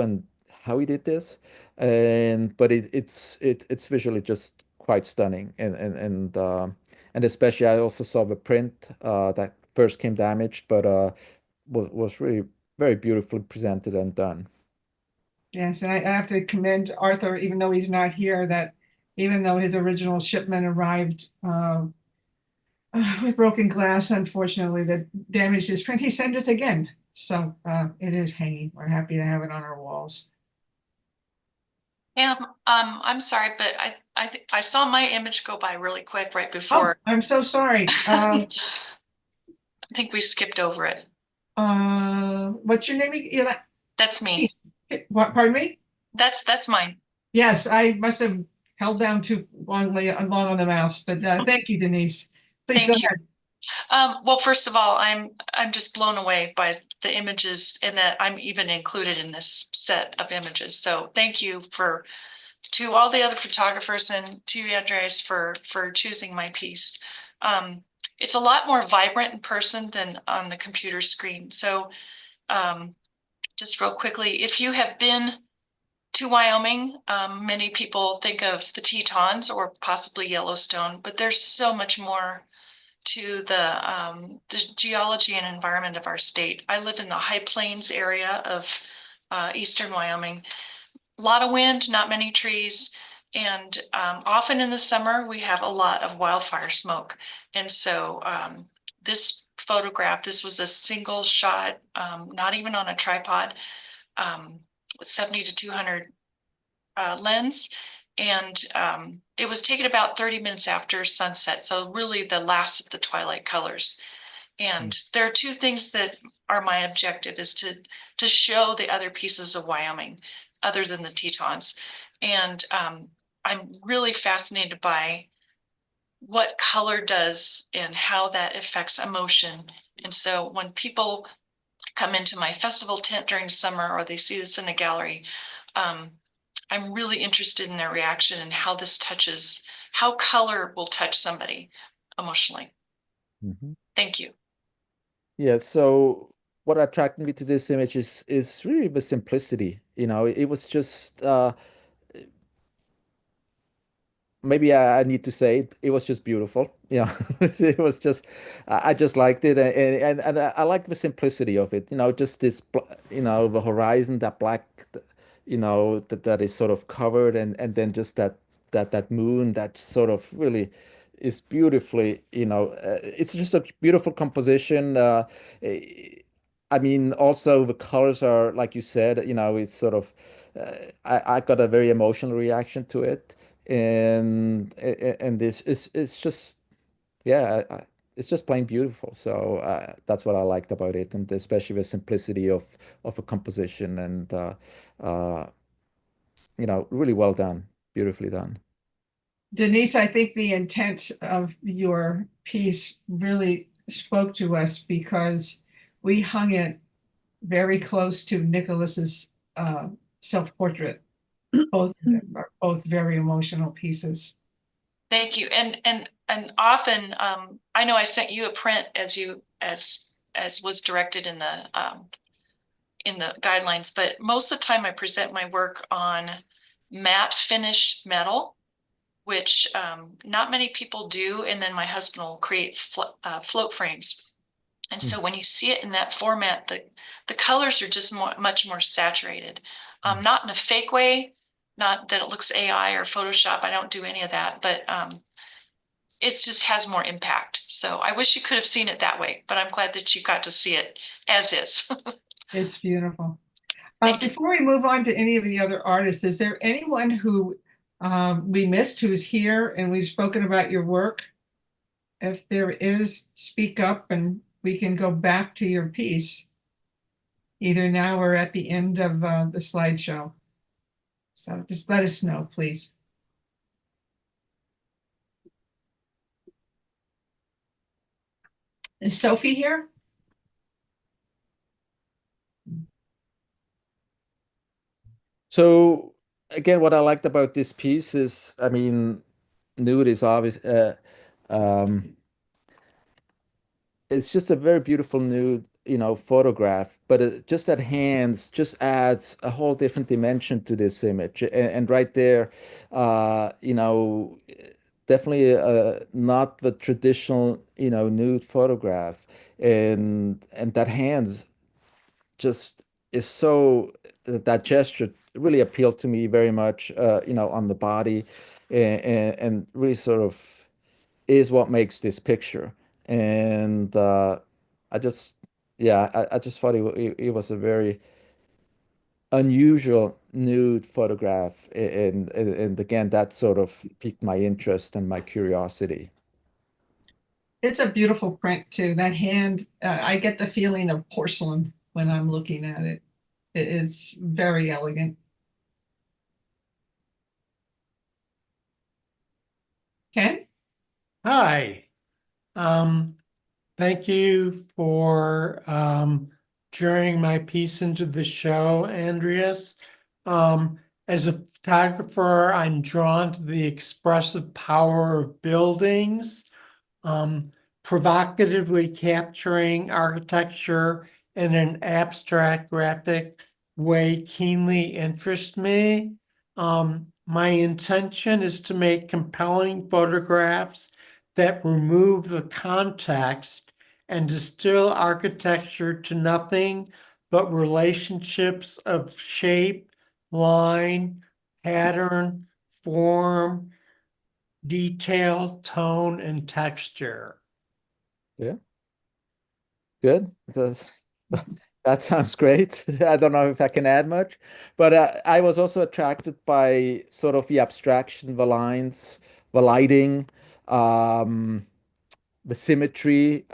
he did this, but it's visually just quite stunning, and especially I also saw the print that first came damaged, but was really very beautifully presented and done. Yes, and I have to commend Arthur, even though he's not here, that even though his original shipment arrived with broken glass, unfortunately, that damaged his print, he sent it again. So it is hanging. We're happy to have it on our walls. I'm sorry, but I saw my image go by really quick right Oh, before. I'm so sorry. I think we skipped over it. What's your name? That's me. What, pardon me? That's mine. Yes, I must have held down too long on the mouse, but thank you, Denise. Please go Thank you. ahead. Well, first of all, I'm just blown away by the images and that I'm even included in this set of images. So thank you to all the other photographers and to you, Andreas, for choosing my piece. It's a lot more vibrant in person than on the computer screen. So just real quickly, if you have been to Wyoming, many people think of the Tetons or possibly Yellowstone, but there's so much more to the geology and environment of our state. I live in the High Plains area of eastern Wyoming. A lot of wind, not many trees, and often in the summer we have a lot of wildfire smoke. And so this photograph, this was a single shot, not even on a tripod, with 70 to 200 lens. And it was taken about 30 minutes after sunset. So really the last of the twilight colors. And there are two things that are my objective, is to show the other pieces of Wyoming other than the Tetons. And I'm really fascinated by what color does and how that affects emotion. And so when people come into my festival tent during summer or they see this in a gallery, I'm really interested in their reaction and how this touches, how color will touch somebody emotionally. Mm-hmm. Thank you. Yeah, so what attracted me to this image is really the simplicity. It was just maybe I need to say it was just beautiful. It was just I just liked it, and I like the simplicity of it. Just this, the horizon, that black, that is sort of covered, and then just that moon that sort of really is beautifully, it's just a beautiful composition. I mean, also the colors are, like you said, it's sort of, I got a very emotional reaction to it, and this is it's just, yeah, it's just plain beautiful. So that's what I liked about it, and especially the simplicity of a composition, and really well done, beautifully done. Denise, I think the intent of your piece really spoke to us because we hung it very close to Nicholas's self-portrait. Both of them are both very emotional pieces. Thank you. And often, I know I sent you a print as was directed in the guidelines, but most of the time I present my work on matte finished metal, which not many people do. And then my husband will create float frames. And so when you see it in that format, the colors are just much more saturated, not in a fake way, not that it looks AI or Photoshop. I don't do any of that, but it just has more impact. So I wish you could have seen it that way, but I'm glad that you got to see it as is. It's beautiful. Thank you. Before we move on to any of the other artists, is there anyone who we missed who's here and we've spoken about your work? If there is, speak up and we can go back to your piece, either now or at the end of the slideshow. So just let us know, please. Is Sophie here? So again, what I liked about this piece is, I mean, nude is obvious. It's just a very beautiful nude, photograph, but just that hands just adds a whole different dimension to this image. And right there, definitely not the traditional, nude photograph. And that hands just is so, that gesture really appealed to me very much, on the body, and really sort of is what makes this picture. And I just, yeah, I just thought it was a very unusual nude photograph. And again, that sort of piqued my interest and my curiosity. It's a beautiful print too. That hand, I get the feeling of porcelain when I'm looking at it. It's very elegant. Ken? Hi. Thank you for joining my piece into the show, Andreas. As a photographer, I'm drawn to the expressive power of buildings, provocatively capturing architecture in an abstract graphic way keenly interests me. My intention is to make compelling photographs that remove the context and distill architecture to nothing but relationships of shape, line, pattern, form, detail, tone, and texture. Yeah. Good. That sounds great. I don't know if I can add much, but I was also attracted by sort of the abstraction, the lines, the lighting, the symmetry,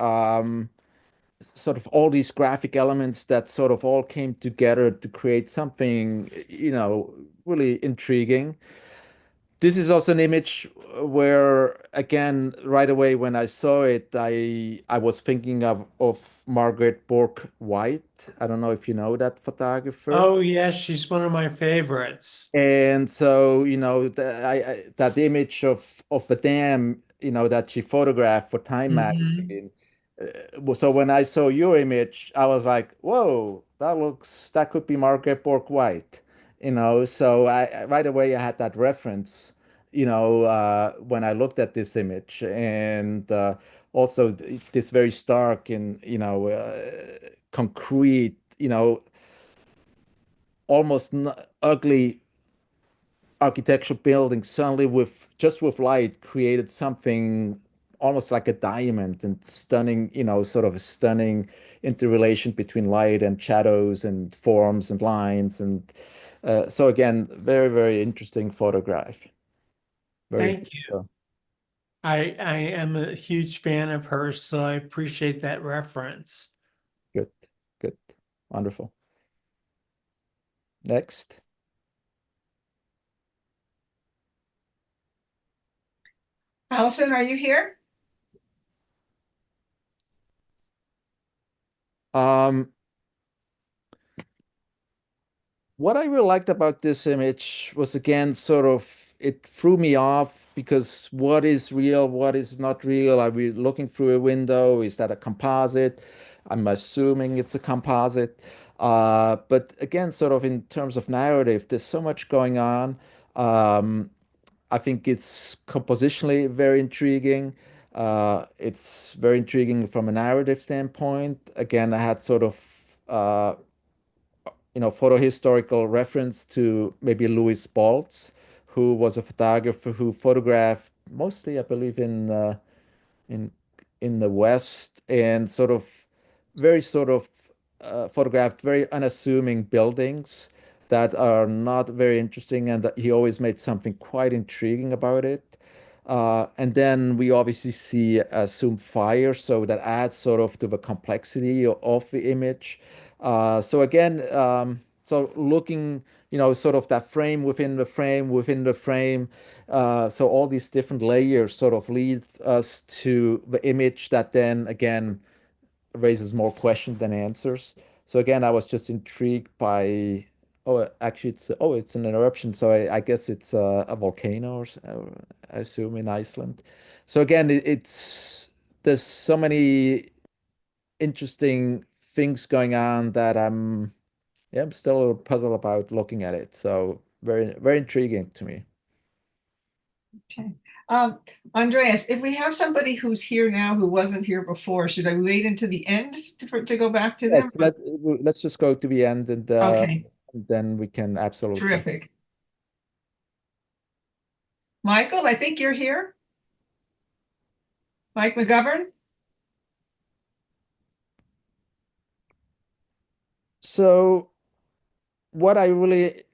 sort of all these graphic elements that sort of all came together to create something, really intriguing. This is also an image where, again, right away when I saw it, I was thinking of Margaret Bourke-White. I don't know if you know that photographer. Oh, yes, she's one of my favorites. And so, that image of the dam, that she photographed for Time magazine. So when I saw your image, I was like, whoa, that could be Margaret Bourke-White. So right away I had that reference, when I looked at this image. And also this very stark and, concrete, almost ugly architectural building suddenly with light created something almost like a diamond and stunning, sort of a stunning interrelation between light and shadows and forms and lines. And so again, very, very interesting photograph. Thank you. I am a huge fan of hers, so I appreciate that reference. Good, good, wonderful. Next. Allison, are you here? what I really liked about this image was again sort of it threw me off because what is real, what is not real? Are we looking through a window? Is that a composite? I'm assuming it's a composite. But again, sort of in terms of narrative, there's so much going on. Um, I think it's compositionally very intriguing. It's very intriguing from a narrative standpoint. Again, I had sort of photo historical reference to maybe Louis Baltz, who was a photographer who photographed mostly, I believe, in in the West and sort of photographed very unassuming buildings that are not very interesting, and that he always made something quite intriguing about it. And then we obviously see assumed fire, so that adds sort of to the complexity of the image. So again, so looking, sort of that frame within the frame within the frame. So all these different layers sort of leads us to the image that then again raises more questions than answers. So again, I was just intrigued by, oh, actually it's an eruption. So I guess it's a volcano, I assume in Iceland. So again, there's so many interesting things going on that I'm still puzzled about looking at it. So very, very intriguing to me. Okay. Andreas, if we have somebody who's here now who wasn't here before, should I wait until the end to go back to them? Yes, let's just go to the end and Okay, then we can absolutely. terrific. Michael, I think you're here. Mike McGovern? So what I really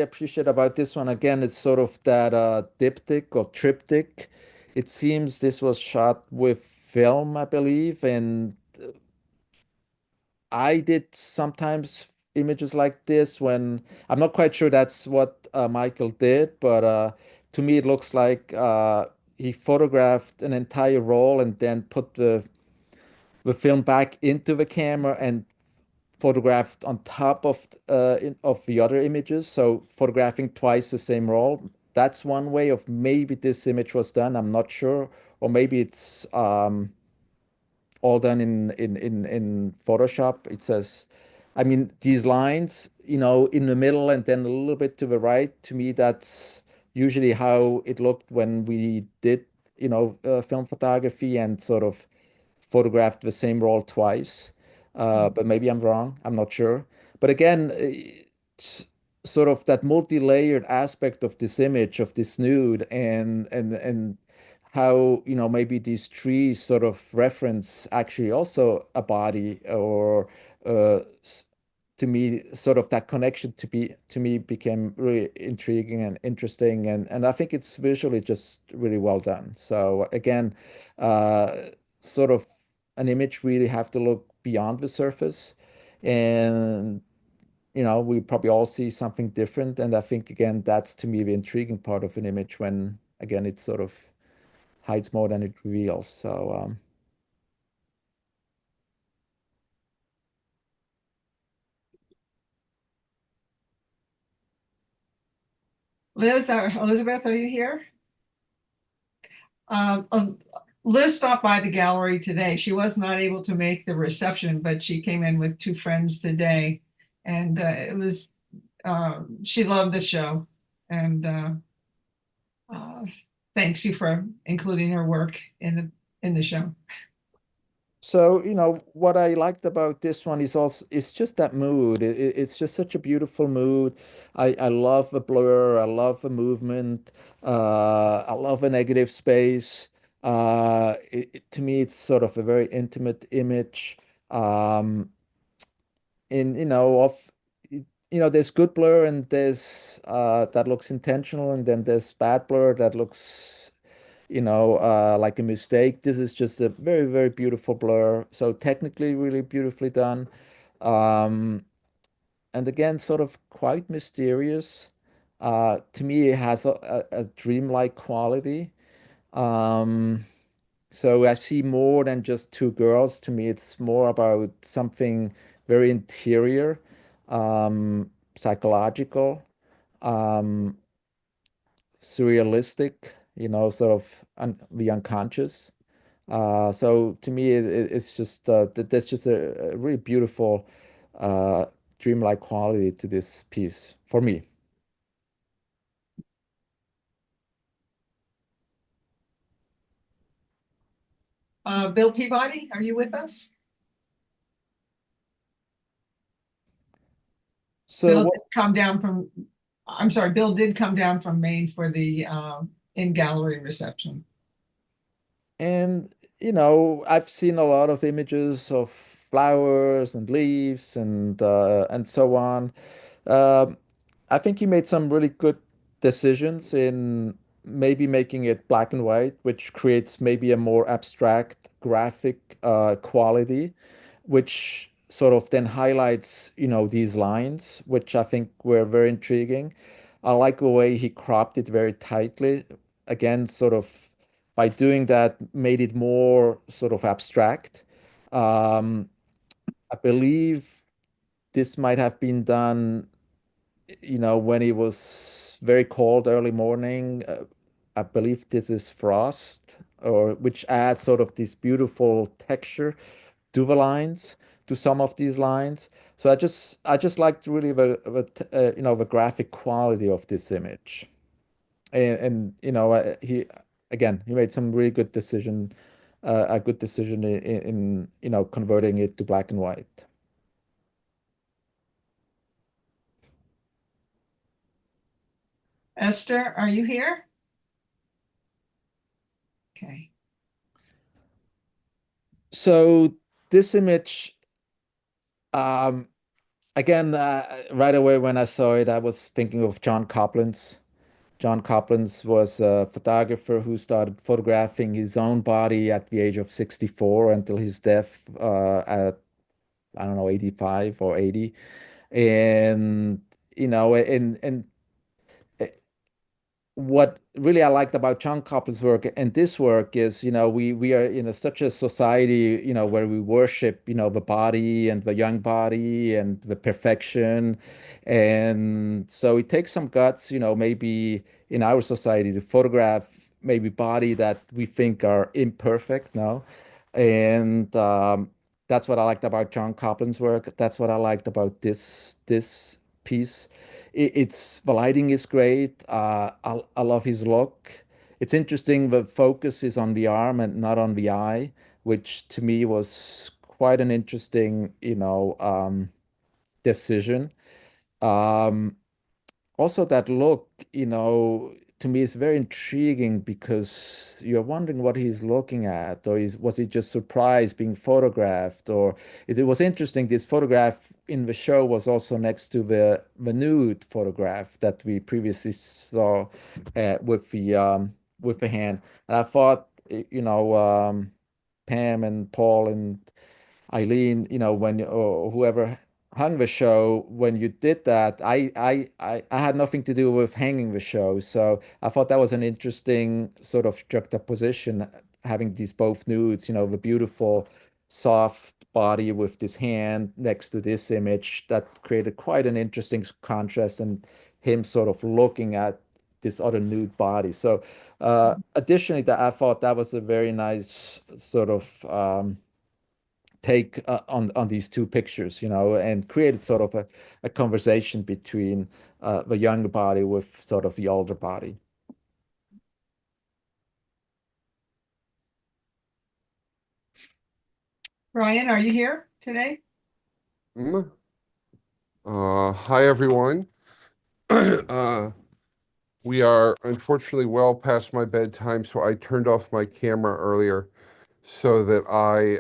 appreciate about this one again is sort of that diptych or triptych. It seems this was shot with film, I believe, and I did sometimes images like this when I'm not quite sure that's what Michael did, but to me it looks like he photographed an entire roll and then put the film back into the camera and photographed on top of the other images. So photographing twice the same roll. That's one way of maybe this image was done. I'm not sure, or maybe it's all done in Photoshop. It says, I mean, these lines, in the middle and then a little bit to the right. To me, that's usually how it looked when we did, film photography and sort of photographed the same roll twice. But maybe I'm wrong. I'm not sure. But again, it's sort of that multi-layered aspect of this image of this nude and how maybe these trees sort of reference actually also a body or to me sort of that connection to me became really intriguing and interesting and I think it's visually just really well done. So again, sort of an image really have to look beyond the surface and we probably all see something different and I think again that's to me the intriguing part of an image when again it sort of hides more than it reveals. So Liz or Elizabeth, are you here? Liz stopped by the gallery today. She was not able to make the reception, but she came in with two friends today. And she loved the show. And thanks you for including her work in the show. So, what I liked about this one is also it's just that mood. It's just such a beautiful mood. I love the blur. I love the movement. I love a negative space. To me, it's sort of a very intimate image. In there's good blur and there's that looks intentional, and then there's bad blur that looks like a mistake. This is just a very, very beautiful blur. So technically really beautifully done. Um, and again, sort of quite mysterious. To me, it has a dreamlike quality. Um, so I see more than just two girls. To me, it's more about something very interior. psychological, um, surrealistic, sort of the unconscious. So to me, it's just that's just a really beautiful, dreamlike quality to this piece for me. Bill Peabody, are you with us? So Bill did come down from, I'm sorry, Bill did come down from Maine for the in-gallery reception. And I've seen a lot of images of flowers and leaves and so on. Um, I think he made some really good decisions in maybe making it black and white, which creates maybe a more abstract graphic quality, which sort of then highlights, these lines, which I think were very intriguing. I like the way he cropped it very tightly. Again, sort of by doing that, made it more sort of abstract. Um, I believe this might have been done, when it was very cold early morning. I believe this is frost, or which adds sort of this beautiful texture to the lines, to some of these lines. So I just liked really the graphic quality of this image, and he made some really good decision, a good decision in converting it to black and white. Esther, are you here? Okay. So this image, um, again, right away when I saw it, I was thinking of John Copland's. John Copland's was a photographer who started photographing his own body at the age of 64 until his death at, I don't know, 85 or 80. And, and what really I liked about John Copland's work and this work is, we are such a society, where we worship, the body and the young body and the perfection. And so it takes some guts, maybe in our society to photograph maybe body that we think are imperfect now. And that's what I liked about John Copland's work. That's what I liked about this piece. It's the lighting is great. I love his look. It's interesting. The focus is on the arm and not on the eye, which to me was quite an interesting, decision. Um, Also, that look, to me is very intriguing because you're wondering what he's looking at, or was he just surprised being photographed? Or it was interesting, this photograph in the show was also next to the nude photograph that we previously saw with the hand. And I thought, Pam and Paul and Eileen, when or whoever hung the show, when you did that, I had nothing to do with hanging the show. So I thought that was an interesting sort of juxtaposition, having these both nudes, the beautiful soft body with this hand next to this image that created quite an interesting contrast, and him sort of looking at this other nude body. So additionally, that I thought that was a very nice sort of take on these two pictures, and created sort of a conversation between the younger body with sort of the older body. Brian, are you here today? Hi, everyone. We are unfortunately well past my bedtime, so I turned off my camera earlier so that I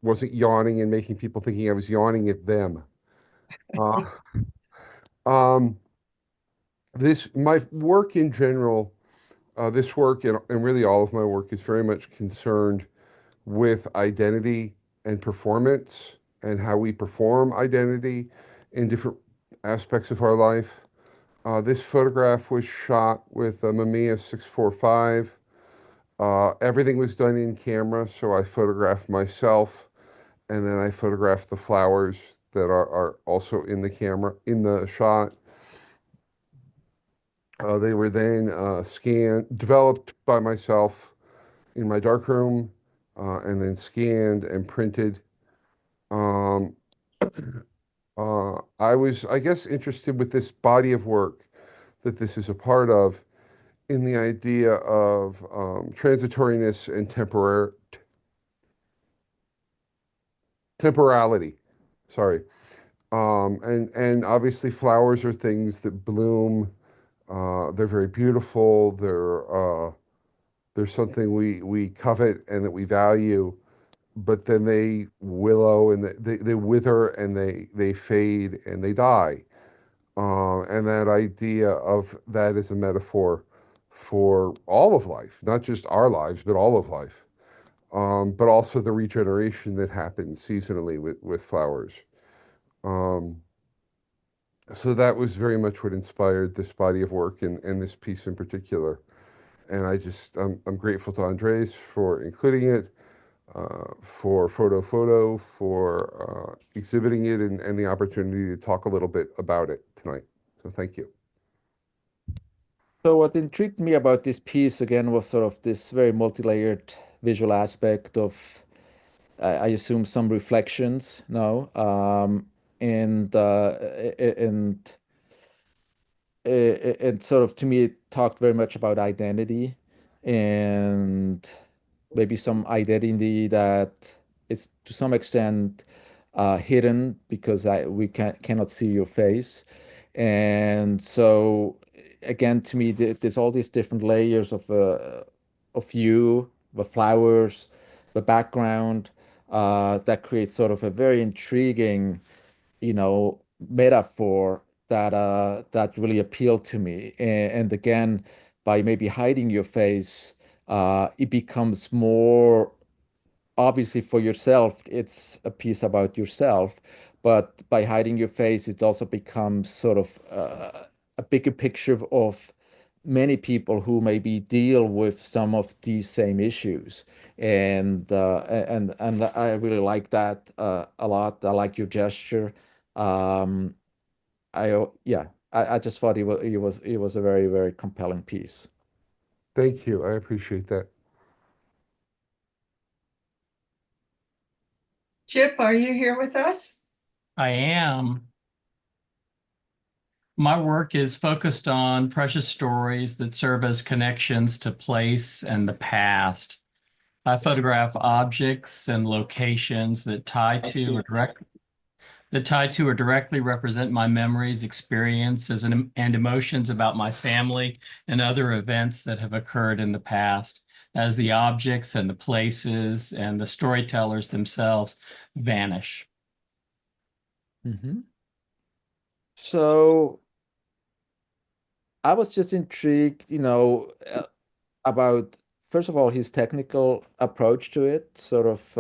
wasn't yawning and making people thinking I was yawning at them. Uh, um, my work in general, this work and really all of my work is very much concerned with identity and performance and how we perform identity in different aspects of our life. This photograph was shot with a Mamiya 645. Everything was done in camera, so I photographed myself, and then I photographed the flowers that are also in the camera, in the shot. They were then developed by myself in my darkroom, and then scanned and printed. I was, I guess, interested with this body of work that this is a part of, in the idea of transitoriness and temporality. Sorry. And obviously flowers are things that bloom. They're very beautiful. They're something we covet and that we value, but then they willow and they wither and they fade and they die. And that idea of that as a metaphor for all of life, not just our lives, but all of life. But also the regeneration that happens seasonally with flowers. So that was very much what inspired this body of work and this piece in particular. And I'm grateful to Andreas for including it, for fotofoto, for exhibiting it, and the opportunity to talk a little bit about it tonight. So thank you. So what intrigued me about this piece again was sort of this very multi-layered visual aspect of, I assume, some reflections, no, and sort of, to me, it talked very much about identity and maybe some identity that is to some extent hidden because we cannot see your face. And so again, to me, there's all these different layers of you, the flowers, the background, that creates sort of a very intriguing, metaphor that really appealed to me. And again, by maybe hiding your face, it becomes more obviously for yourself. It's a piece about yourself, but by hiding your face, it also becomes sort of a bigger picture of many people who maybe deal with some of these same issues. And I really like that a lot. I like your gesture. Um, I just thought it was a very, very compelling piece. Thank you. I appreciate that. Chip, are you here with us? I am. My work is focused on precious stories that serve as connections to place and the past. I photograph objects and locations that tie to or directly represent my memories, experiences, and emotions about my family and other events that have occurred in the past, as the objects and the places and the storytellers themselves vanish. So I was just intrigued, about, first of all, his technical approach to it, sort of,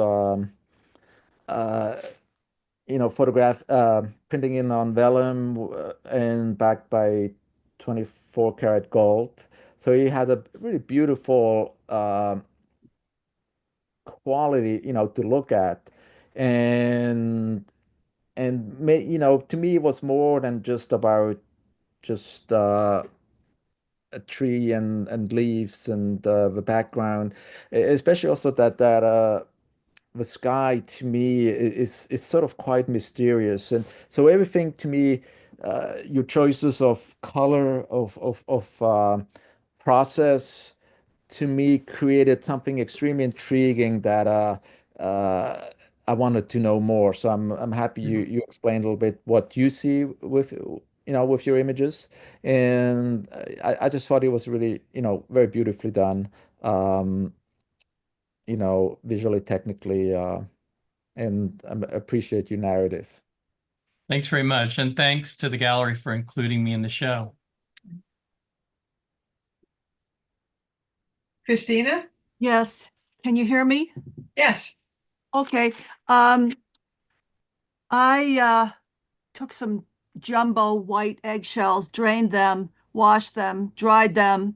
uh, photograph printing in on vellum and backed by 24 karat gold. So he had a really beautiful quality, to look at, and to me, it was more than just about just a tree and leaves and the background, especially also that the sky to me is sort of quite mysterious. And so everything to me, your choices of color, of process, to me created something extremely intriguing that uh, I wanted to know more. So I'm happy you explained a little bit what you see with your images, and I just thought it was really very beautifully done, visually, technically, and I appreciate your narrative. Thanks very much. And thanks to the gallery for including me in the show. Christina? Yes. Can you hear me? Yes. Okay. I took some jumbo white eggshells, drained them, washed them, dried them,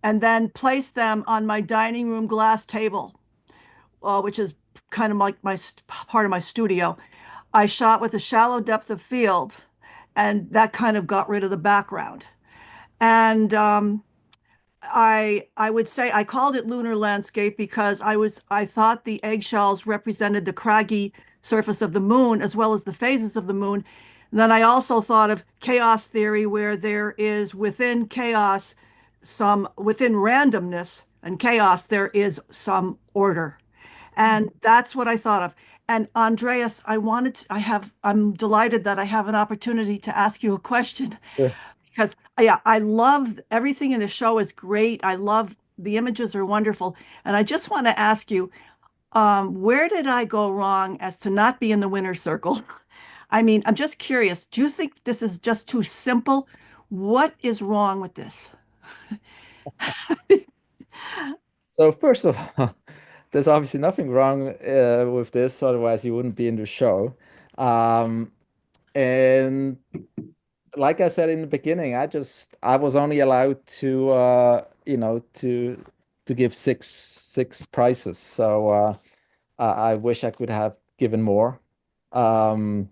and then placed them on my dining room glass table, which is kind of like my part of my studio. I shot with a shallow depth of field, and that kind of got rid of the background. And I would say I called it lunar landscape because I thought the eggshells represented the craggy surface of the moon as well as the phases of the moon. And then I also thought of chaos theory, where there is within chaos within randomness and chaos there is some order. And that's what I thought of. And Andreas, I'm delighted that I have an opportunity to ask you a question Sure. because yeah, I love everything in the show is great. I love the images are wonderful. And I just want to ask you, where did I go wrong as to not be in the winner's circle? I mean, I'm just curious. Do you think this is just too simple? What is wrong with this? So first of all, there's obviously nothing wrong with this, otherwise you wouldn't be in the show. Um, and like I said in the beginning, I was only allowed to to give six prizes. So I wish I could have given more. Um,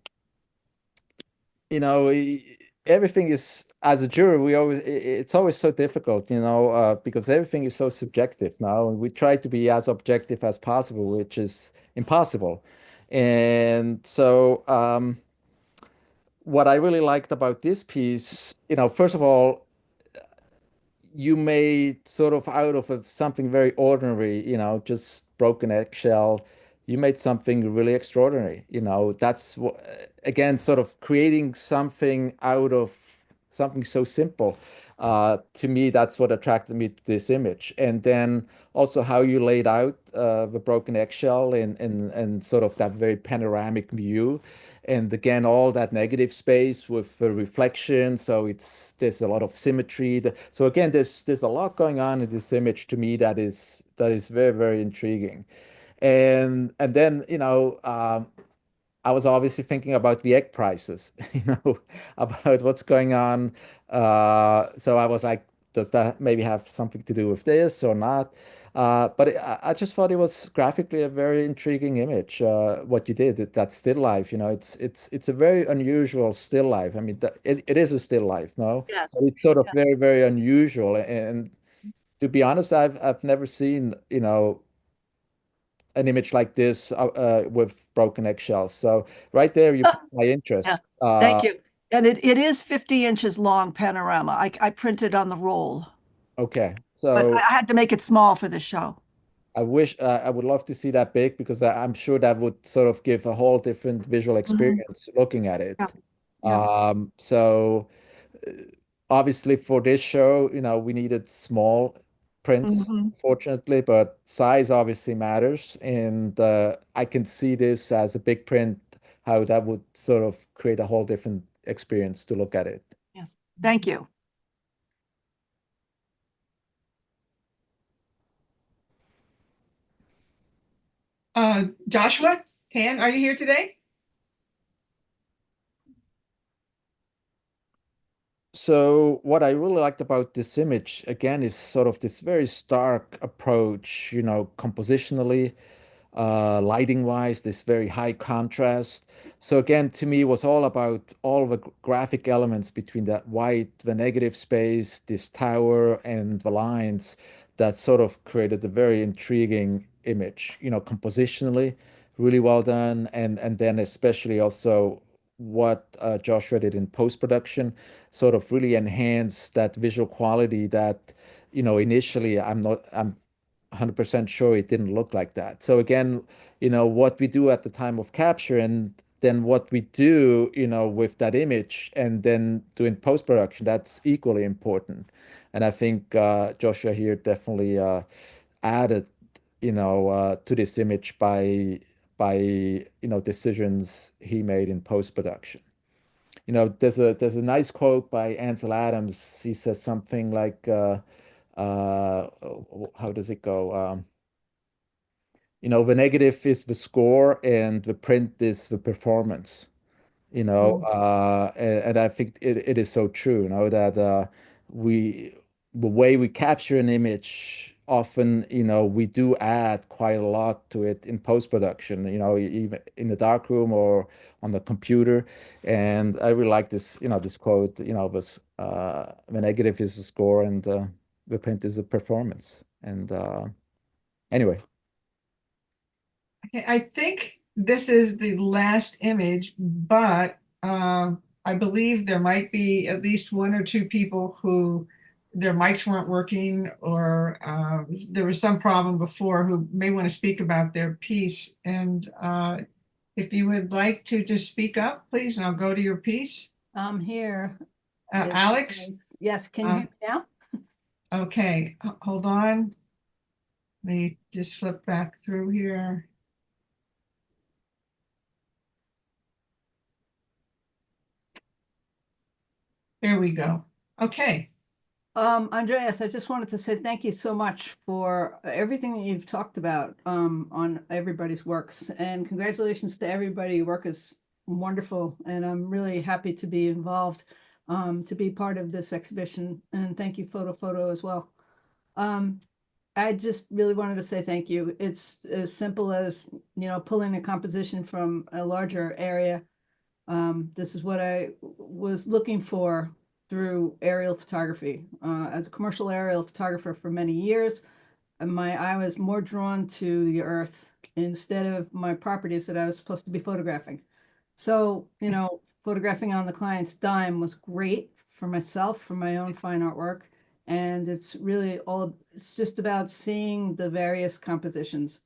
everything is, as a juror, it's always so difficult, because everything is so subjective now, and we try to be as objective as possible, which is impossible. And so what I really liked about this piece, first of all, you made sort of out of something very ordinary, just broken eggshell, you made something really extraordinary. That's again, sort of creating something out of something so simple. To me, that's what attracted me to this image. And then also how you laid out the broken eggshell and sort of that very panoramic view. And again, all that negative space with the reflection. So there's a lot of symmetry. So again, there's a lot going on in this image to me that is very, very intriguing. And then, I was obviously thinking about the egg prices, about what's going on. So I was like, does that maybe have something to do with this or not? But I just thought it was graphically a very intriguing image. What you did, that still life, it's a very unusual still life. I mean, it is a still life, no? Yes. But it's sort of Yes. very, very unusual. And to be honest, I've never seen, an image like this with broken eggshells. So right there, you piqued my Yeah, interest. thank you. And it is 50 inches long panorama. I printed on the roll, Okay, but so I had to make it small for the show. I wish I would love to see that big, because I'm sure that would sort of give a whole different visual experience looking at it. Yeah. Yeah. So uh, obviously for this show, we needed small prints, Mhm. fortunately, but size obviously matters. And I can see this as a big print, how that would sort of create a whole different experience to look at it. Yes. Thank you. Joshua, are you here today? So what I really liked about this image, again, is sort of this very stark approach, compositionally, lighting wise, this very high contrast. So again, to me, it was all about all the graphic elements between that white, the negative space, this tower, and the lines that sort of created a very intriguing image, compositionally, really well done. And then especially also what Joshua did in post-production, sort of really enhanced that visual quality that, initially I'm 100% sure it didn't look like that. So again, what we do at the time of capture, and then what we do, with that image, and then doing post-production, that's equally important. And I think Joshua here definitely added, to this image by decisions he made in post-production. There's a nice quote by Ansel Adams. He says something like, how does it go? The negative is the score and the print is the performance. And I think it is so true, that the way we capture an image often, we do add quite a lot to it in post-production, even in the darkroom or on the computer. And I really like this, this quote, was the negative is a score and the print is a performance. And anyway. Okay, I think this is the last image, but I believe there might be at least one or two people who their mics weren't working, or there was some problem before, who may want to speak about their piece. And if you would like to just speak up, please, and I'll go to your piece. I'm here. Yes, Alex? Yes, can you hear me now? Okay, hold on. Let me just flip back through here. There we go. Okay. Andreas, I just wanted to say thank you so much for everything that you've talked about on everybody's works, and congratulations to everybody. Your work is wonderful, and I'm really happy to be involved, to be part of this exhibition, and thank you, Fotofoto, as well. I just really wanted to say thank you. It's as simple as, pulling a composition from a larger area. This is what I was looking for through aerial photography. As a commercial aerial photographer for many years, my eye was more drawn to the earth instead of my properties that I was supposed to be photographing. So, photographing on the client's dime was great for myself, for my own fine artwork. And it's really it's just about seeing the various compositions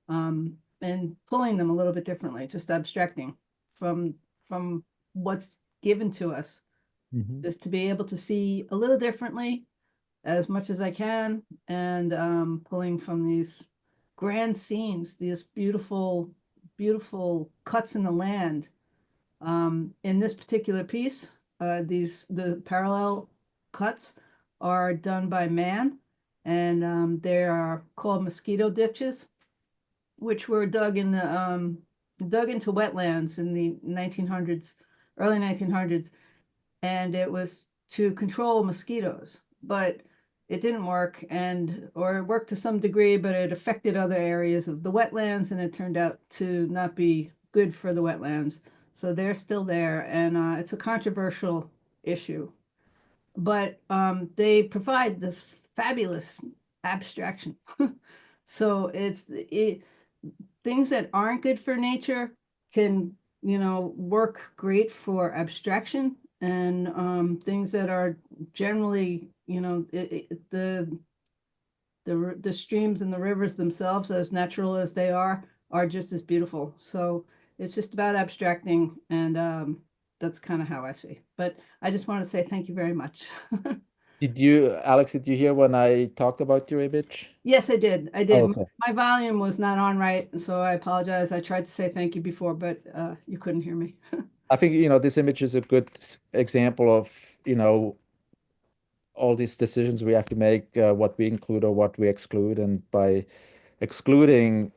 and pulling them a little bit differently, just abstracting from what's given to us. Just to be able to see a little differently as much as I can, and pulling from these grand scenes, these beautiful, beautiful cuts in the land. In this particular piece, the parallel cuts are done by man, and they are called mosquito ditches, which were dug into wetlands in the 1900s, early 1900s. And it was to control mosquitoes, but it didn't work, or it worked to some degree, but it affected other areas of the wetlands, and it turned out to not be good for the wetlands. So they're still there, and it's a controversial issue. But they provide this fabulous abstraction. So things that aren't good for nature can, work great for abstraction. And things that are generally, the streams and the rivers themselves, as natural as they are just as beautiful. So it's just about abstracting, and that's kind of how I see. But I just want to say thank you very much. Alex, did you hear when I talked about your image? Yes, I did. I did. Oh, okay. My volume was not on right, so I apologize. I tried to say thank you before, but you couldn't hear me. I think, this image is a good example of, all these decisions we have to make, what we include or what we exclude. And by excluding,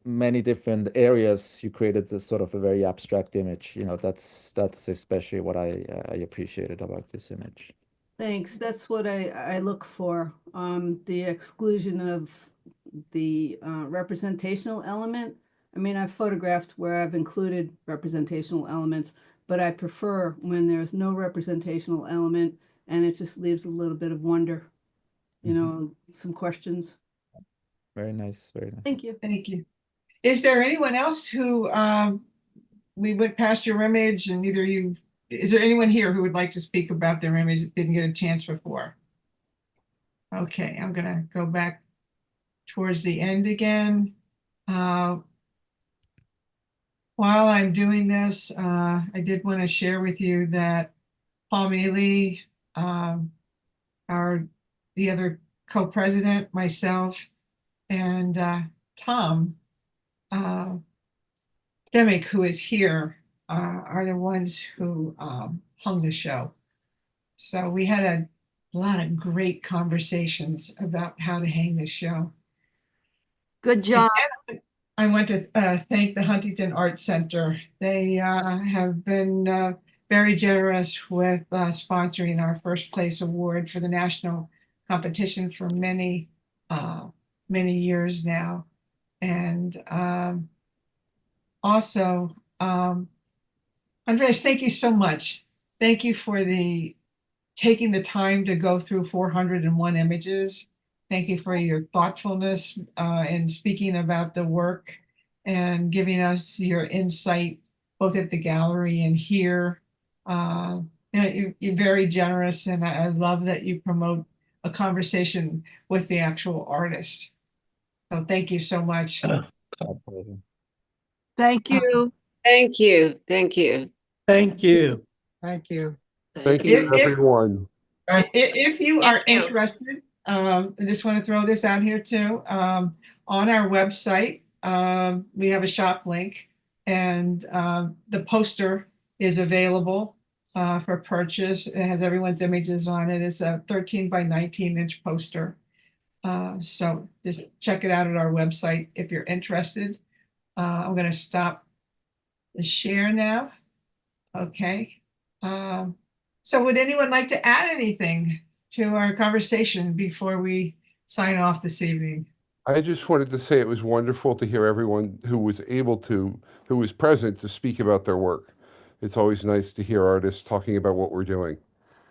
many different areas, you created this sort of a very abstract image. That's especially what I appreciated about this image. Thanks. That's what I look for. The exclusion of the representational element. I mean, I've photographed where I've included representational elements, but I prefer when there's no representational element and it just leaves a little bit of wonder, some questions. Very nice. Very nice. Thank you. Thank you. Is there anyone else who, we went past your image, and is there anyone here who would like to speak about their image that didn't get a chance before? Okay, I'm gonna go back towards the end again. While I'm doing this, I did want to share with you that Paul Mealy, the other co-president, myself, and Tom Demick, who is here, are the ones who hung the show. So we had a lot of great conversations about how to hang the show. Good job. I want to thank the Huntington Art Center. They have been very generous with sponsoring our first place award for the national competition for many many years now. And also, Andreas, thank you so much. Thank you for taking the time to go through 401 images. Thank you for your thoughtfulness in speaking about the work and giving us your insight, both at the gallery and here. You're very generous, and I love that you promote a conversation with the actual artist. So thank you so much. Thank you. Thank you. Thank you. Thank you. Thank you. Thank you, everyone. If you are you. interested, I just want to throw this out here too. On our website, we have a shop link, and the poster is available for purchase. It has everyone's images on it. It's a 13 by 19 inch poster. So just check it out at our website if you're interested. I'm going to stop the share now. Okay. So would anyone like to add anything to our conversation before we sign off this evening? I just wanted to say it was wonderful to hear everyone who was present to speak about their work. It's always nice to hear artists talking about what we're doing.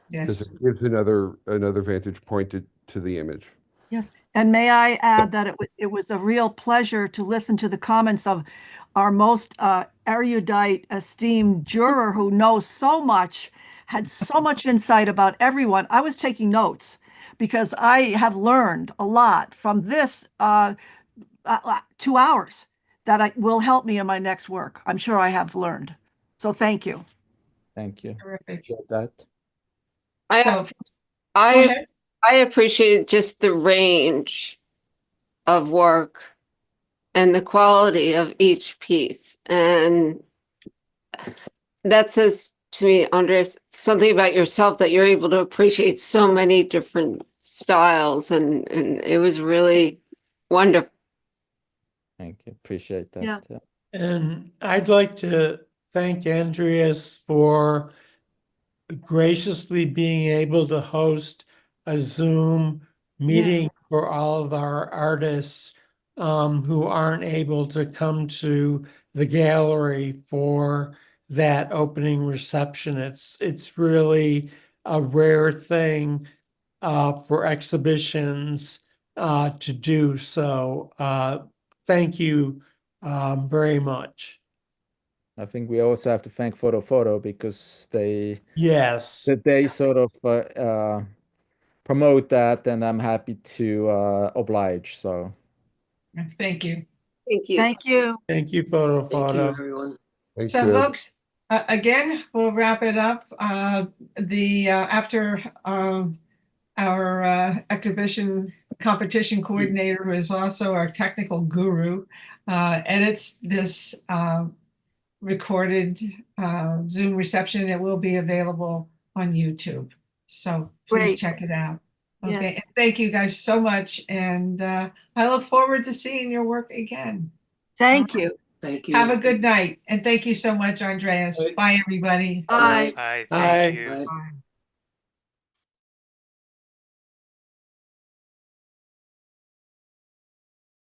Because Yes. it gives another vantage point to the image. Yes, and may I add that it was a real pleasure to listen to the comments of our most erudite, esteemed juror who knows so much, had so much insight about everyone. I was taking notes because I have learned a lot from this 2 hours that will help me in my next work. I'm sure I have learned. So thank you. Thank you. Terrific. Appreciate that. So, go I ahead. appreciate just the range of work and the quality of each piece. And that says to me, Andreas, something about yourself, that you're able to appreciate so many different styles, and it was really wonderful. Thank you. Appreciate that. Yeah. And I'd like to thank Andreas for graciously being able to host a Zoom meeting for all of our artists who aren't able to come to the gallery for that opening reception. It's really a rare thing for exhibitions to do. So thank you very much. I think we also have to thank fotofoto because they sort of promote that, and I'm happy to oblige. So Thank you. Thank you. Thank you. Thank you, fotofoto. Thank you, everyone. Thank So you. folks, again, we'll wrap it up. After our exhibition competition coordinator, who is also our technical guru, edits this recorded Zoom reception, it will be available on YouTube. So please Great. check it out. Okay. Yeah. And thank you guys so much. And I look forward to seeing your work again. Thank you. Thank you. Have a good night. And thank you so much, Andreas. Bye, everybody. Bye. Hi, Bye. thank you. Bye. Bye.